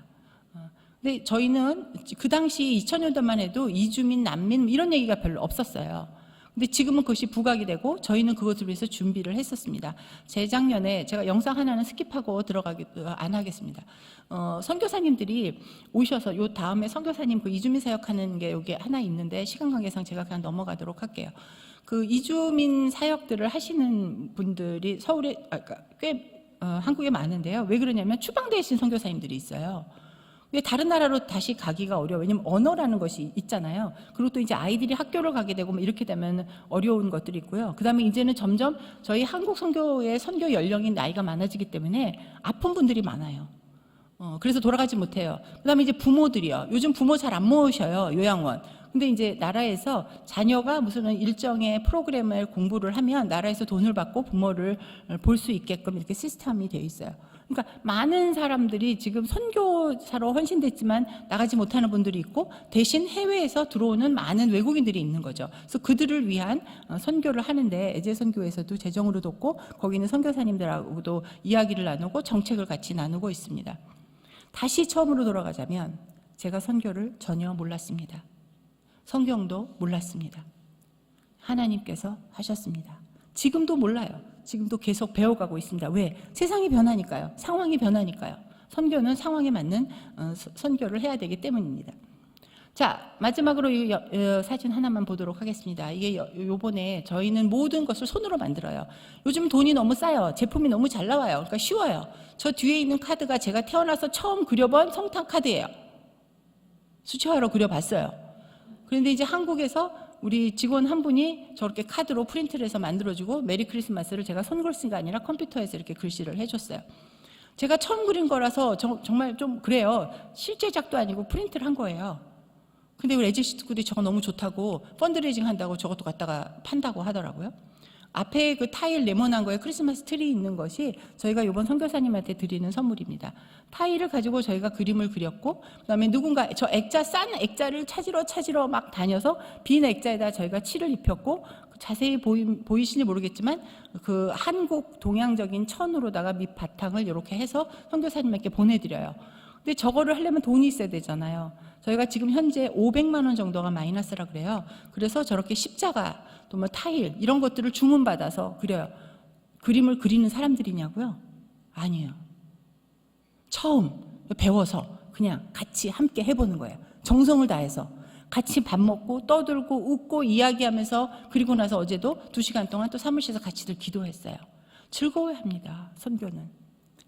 근데 저희는 그 당시 2000년도만 해도 이주민, 난민 이런 얘기가 별로 없었어요. 근데 지금은 그것이 부각이 되고 저희는 그것을 위해서 준비를 했었습니다. 재작년에 제가 영상 하나는 스킵하고 안 하겠습니다. 선교사님들이 오셔서 요 다음에 선교사님 그 이주민 사역하는 게 여기 하나 있는데 시간 관계상 제가 그냥 넘어가도록 할게요. 그 이주민 사역들을 하시는 분들이 서울에 꽤 한국에 많은데요. 왜 그러냐면 추방되신 선교사님들이 있어요. 왜 다른 나라로 다시 가기가 어려워요. 왜냐면 언어라는 것이 있잖아요. 그리고 또 이제 아이들이 학교를 가게 되고 뭐 이렇게 되면 어려운 것들이 있고요. 그다음에 이제는 점점 저희 한국 선교의 선교 연령이 나이가 많아지기 때문에 아픈 분들이 많아요. 그래서 돌아가지 못해요. 그다음에 이제 부모들이요. 요즘 부모 잘 안 모으셔요. 요양원. 근데 이제 나라에서 자녀가 무슨 일정의 프로그램을 공부를 하면 나라에서 돈을 받고 부모를 볼 수 있게끔 이렇게 시스템이 되어 있어요. 그러니까 많은 사람들이 지금 선교사로 헌신됐지만 나가지 못하는 분들이 있고 대신 해외에서 들어오는 많은 외국인들이 있는 거죠. 그래서 그들을 위한 선교를 하는데 에제선교에서도 재정으로 돕고 거기 있는 선교사님들하고도 이야기를 나누고 정책을 같이 나누고 있습니다. 다시 처음으로 돌아가자면 제가 선교를 전혀 몰랐습니다. 성경도 몰랐습니다. 하나님께서 하셨습니다. 지금도 몰라요. 지금도 계속 배워가고 있습니다. 왜? 세상이 변하니까요. 상황이 변하니까요. 선교는 상황에 맞는 선교를 해야 되기 때문입니다. 자, 마지막으로 이 사진 하나만 보도록 하겠습니다. 이게 요번에 저희는 모든 것을 손으로 만들어요. 요즘 돈이 너무 싸요. 제품이 너무 잘 나와요. 그러니까 쉬워요. 저 뒤에 있는 카드가 제가 태어나서 처음 그려본 성탄 카드예요. 수채화로 그려봤어요. 그런데 이제 한국에서 우리 직원 한 분이 저렇게 카드로 프린트를 해서 만들어주고 메리 크리스마스를 제가 손글씨가 아니라 컴퓨터에서 이렇게 글씨를 해줬어요. 제가 처음 그린 거라서 정말 좀 그래요. 실제작도 아니고 프린트를 한 거예요. 근데 우리 에지 식구들이 저거 너무 좋다고 펀드레이징 한다고 저것도 갖다가 판다고 하더라고요. 앞에 그 타일 네모난 거에 크리스마스 트리 있는 것이 저희가 이번 선교사님한테 드리는 선물입니다. 타일을 가지고 저희가 그림을 그렸고 그다음에 누군가 저 액자 싼 액자를 찾으러 막 다녀서 빈 액자에다 저희가 칠을 입혔고 자세히 보이시는지 모르겠지만 그 한국 동양적인 천으로다가 밑바탕을 이렇게 해서 선교사님에게 보내드려요. 근데 저거를 하려면 돈이 있어야 되잖아요. 저희가 지금 현재 500만 원 정도가 마이너스라 그래요. 그래서 저렇게 십자가 또 뭐 타일 이런 것들을 주문받아서 그려요. 그림을 그리는 사람들이냐고요? 아니에요. 처음 배워서 그냥 같이 함께 해보는 거예요. 정성을 다해서 같이 밥 먹고 떠들고 웃고 이야기하면서 그리고 나서 어제도 2시간 동안 또 사무실에서 같이들 기도했어요. 즐거워야 합니다. 선교는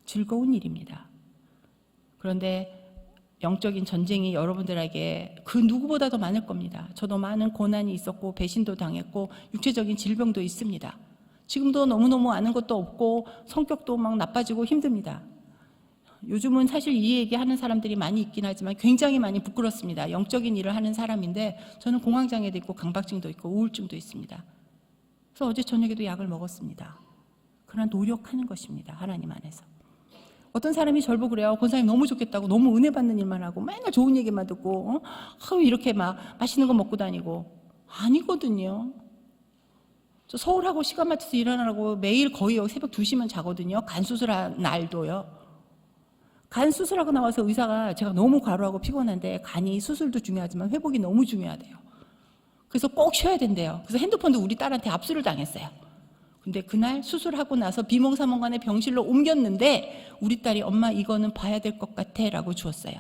즐거운 일입니다. 그런데 영적인 전쟁이 여러분들에게 그 누구보다도 많을 겁니다. 저도 많은 고난이 있었고 배신도 당했고 육체적인 질병도 있습니다. 지금도 너무너무 아는 것도 없고 성격도 막 나빠지고 힘듭니다. 요즘은 사실 이 얘기하는 사람들이 많이 있긴 하지만 굉장히 많이 부끄럽습니다. 영적인 일을 하는 사람인데 저는 공황장애도 있고 강박증도 있고 우울증도 있습니다. 그래서 어제 저녁에도 약을 먹었습니다. 그러나 노력하는 것입니다. 하나님 안에서. 어떤 사람이 저를 보고 그래요. 권사님 너무 좋겠다고 너무 은혜 받는 일만 하고 맨날 좋은 얘기만 듣고 이렇게 막 맛있는 거 먹고 다니고 아니거든요. 저 서울하고 시간 맞춰서 일어나라고 매일 거의 새벽 2시면 자거든요. 간 수술한 날도요. 간 수술하고 나와서 의사가 제가 너무 과로하고 피곤한데 간이 수술도 중요하지만 회복이 너무 중요하대요. 그래서 꼭 쉬어야 된대요. 그래서 핸드폰도 우리 딸한테 압수를 당했어요. 근데 그날 수술하고 나서 비몽사몽간에 병실로 옮겼는데 우리 딸이 엄마 이거는 봐야 될 것 같아 라고 주었어요.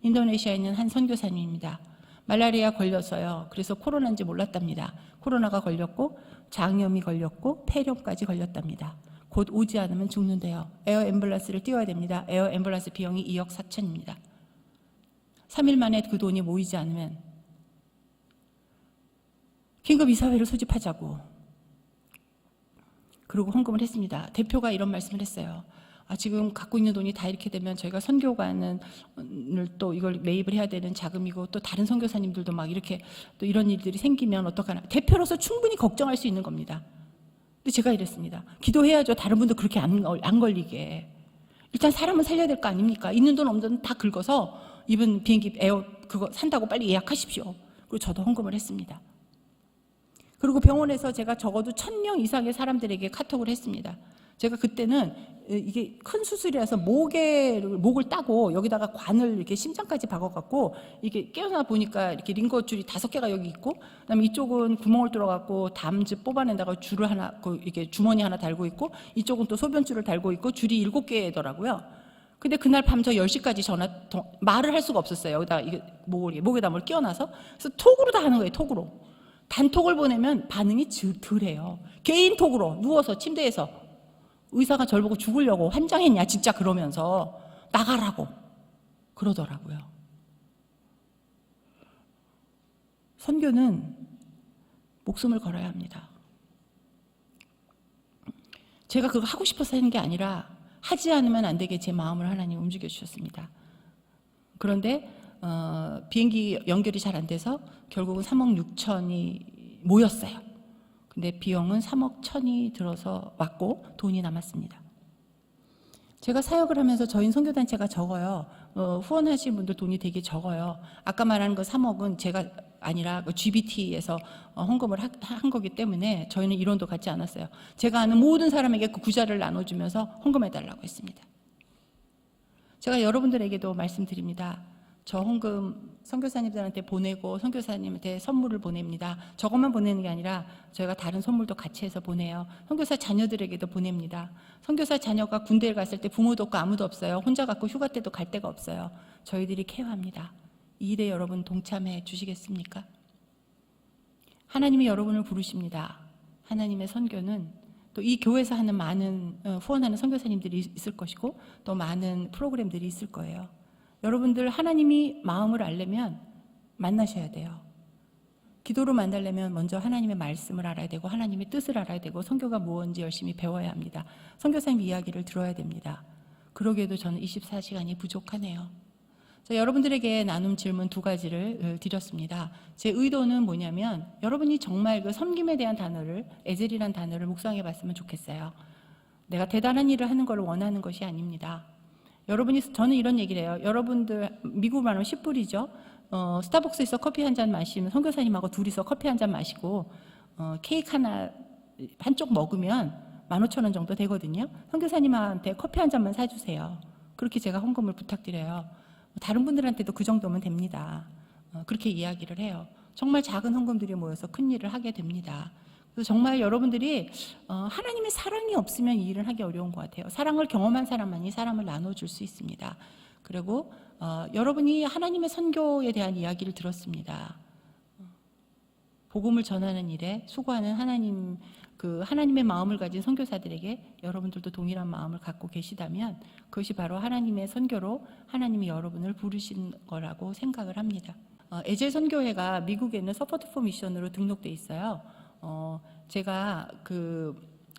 인도네시아에 있는 한 선교사님입니다. 말라리아 걸려서요. 그래서 코로나인지 몰랐답니다. 코로나가 걸렸고 장염이 걸렸고 폐렴까지 걸렸답니다. 곧 오지 않으면 죽는데요. 에어 앰뷸런스를 띄워야 됩니다. 에어 앰뷸런스 비용이 2억 4천입니다. 3일 만에 그 돈이 모이지 않으면 긴급 이사회를 소집하자고 그리고 헌금을 했습니다. 대표가 이런 말씀을 했어요. 지금 갖고 있는 돈이 다 이렇게 되면 저희가 선교관을 또 이걸 매입을 해야 되는 자금이고 또 다른 선교사님들도 막 이렇게 또 이런 일들이 생기면 어떡하나. 대표로서 충분히 걱정할 수 있는 겁니다. 근데 제가 이랬습니다. 기도해야죠. 다른 분도 그렇게 안 걸리게. 일단 사람은 살려야 될 거 아닙니까? 있는 돈 없는 돈 다 긁어서 이번 비행기 에어 그거 산다고 빨리 예약하십시오. 그리고 저도 헌금을 했습니다. 그리고 병원에서 제가 적어도 1000명 이상의 사람들에게 카톡을 했습니다. 제가 그때는 이게 큰 수술이라서 목을 따고 여기다가 관을 이렇게 심장까지 박아갖고 이게 깨어나 보니까 이렇게 링거 줄이 5개가 여기 있고, 그다음에 이쪽은 구멍을 뚫어갖고 담즙 뽑아낸다고 줄을 하나, 이게 주머니 하나 달고 있고, 이쪽은 또 소변줄을 달고 있고 줄이 7개더라고요. 근데 그날 밤 저 10시까지 말을 할 수가 없었어요. 여기다 이게 목에다 뭘 끼워놔서. 그래서 톡으로 다 하는 거예요. 톡으로. 단톡을 보내면 반응이 덜해요. 개인톡으로 누워서 침대에서 의사가 저를 보고 죽으려고 환장했냐 진짜 그러면서 나가라고 그러더라고요. 선교는 목숨을 걸어야 합니다. 제가 그거 하고 싶어서 하는 게 아니라 하지 않으면 안 되게 제 마음을 하나님 움직여 주셨습니다. 그런데 비행기 연결이 잘 안 돼서 결국은 3억 6천이 모였어요. 근데 비용은 3억 1천이 들어서 왔고 돈이 남았습니다. 제가 사역을 하면서 저희 선교단체가 적어요. 후원하시는 분들 돈이 되게 적어요. 아까 말한 그 3억은 제가 아니라 그 GBT에서 헌금을 한 거기 때문에 저희는 이론도 갖지 않았어요. 제가 아는 모든 사람에게 그 구자를 나눠주면서 헌금해달라고 했습니다. 제가 여러분들에게도 말씀드립니다. 저 헌금 선교사님들한테 보내고 선교사님한테 선물을 보냅니다. 저것만 보내는 게 아니라 저희가 다른 선물도 같이 해서 보내요. 선교사 자녀들에게도 보냅니다. 선교사 자녀가 군대에 갔을 때 부모도 없고 아무도 없어요. 혼자 갖고 휴가 때도 갈 데가 없어요. 저희들이 케어합니다. 이 일에 여러분 동참해 주시겠습니까? 하나님이 여러분을 부르십니다. 하나님의 선교는 또 이 교회에서 하는 많은 후원하는 선교사님들이 있을 것이고 또 많은 프로그램들이 있을 거예요. 여러분들 하나님이 마음을 알려면 만나셔야 돼요. 기도로 만나려면 먼저 하나님의 말씀을 알아야 되고 하나님의 뜻을 알아야 되고 선교가 무엇인지 열심히 배워야 합니다. 선교사님 이야기를 들어야 됩니다. 그러기에도 저는 24시간이 부족하네요. 자, 여러분들에게 나눔 질문 2가지를 드렸습니다. 제 의도는 뭐냐면 여러분이 정말 그 섬김에 대한 단어를 에젤이란 단어를 묵상해 봤으면 좋겠어요. 내가 대단한 일을 하는 걸 원하는 것이 아닙니다. 저는 이런 얘기를 해요. 여러분들 미국 말하면 10불이죠. 스타벅스에서 커피 한 잔 마시면 선교사님하고 둘이서 커피 한 잔 마시고 케이크 하나 한쪽 먹으면 15,000원 정도 되거든요. 선교사님한테 커피 한 잔만 사주세요. 그렇게 제가 헌금을 부탁드려요. 다른 분들한테도 그 정도면 됩니다. 그렇게 이야기를 해요. 정말 작은 헌금들이 모여서 큰 일을 하게 됩니다. 그래서 정말 여러분들이 하나님의 사랑이 없으면 이 일을 하기 어려운 것 같아요. 사랑을 경험한 사람만이 사랑을 나눠줄 수 있습니다. 그리고 여러분이 하나님의 선교에 대한 이야기를 들었습니다. 복음을 전하는 일에 수고하는 하나님의 마음을 가진 선교사들에게 여러분들도 동일한 마음을 갖고 계시다면 그것이 바로 하나님의 선교로 하나님이 여러분을 부르신 거라고 생각을 합니다. 에젤 선교회가 미국에 있는 서포트 포 미션으로 등록돼 있어요. 제가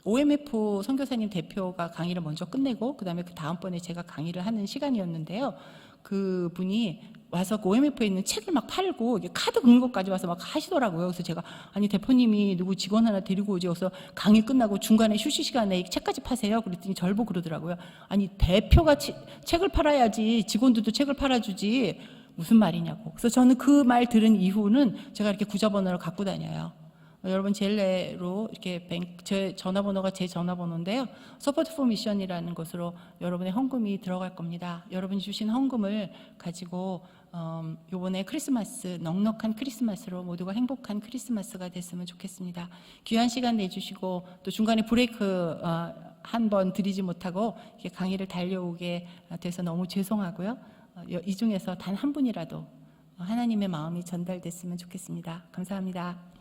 OMF 선교사님 대표가 강의를 먼저 끝내고 그다음에 그 다음번에 제가 강의를 하는 시간이었는데요. 그분이 와서 OMF에 있는 책을 막 팔고 이게 카드 긁는 것까지 와서 막 하시더라고요. 그래서 제가 아니 대표님이 누구 직원 하나 데리고 오지. 그래서 강의 끝나고 중간에 휴식 시간에 책까지 파세요. 그랬더니 저를 보고 그러더라고요. 아니 대표가 책을 팔아야지 직원들도 책을 팔아주지 무슨 말이냐고. 그래서 저는 그 말 들은 이후는 제가 이렇게 구자번호를 갖고 다녀요. 여러분 젤레로 이렇게 제 전화번호가 제 전화번호인데요. 서포트 포 미션이라는 것으로 여러분의 헌금이 들어갈 겁니다. 여러분이 주신 헌금을 가지고 이번에 크리스마스 넉넉한 크리스마스로 모두가 행복한 크리스마스가 됐으면 좋겠습니다. 귀한 시간 내주시고 또 중간에 브레이크 한 번 드리지 못하고 이렇게 강의를 달려오게 돼서 너무 죄송하고요. 이 중에서 단 한 분이라도 하나님의 마음이 전달됐으면 좋겠습니다. 감사합니다.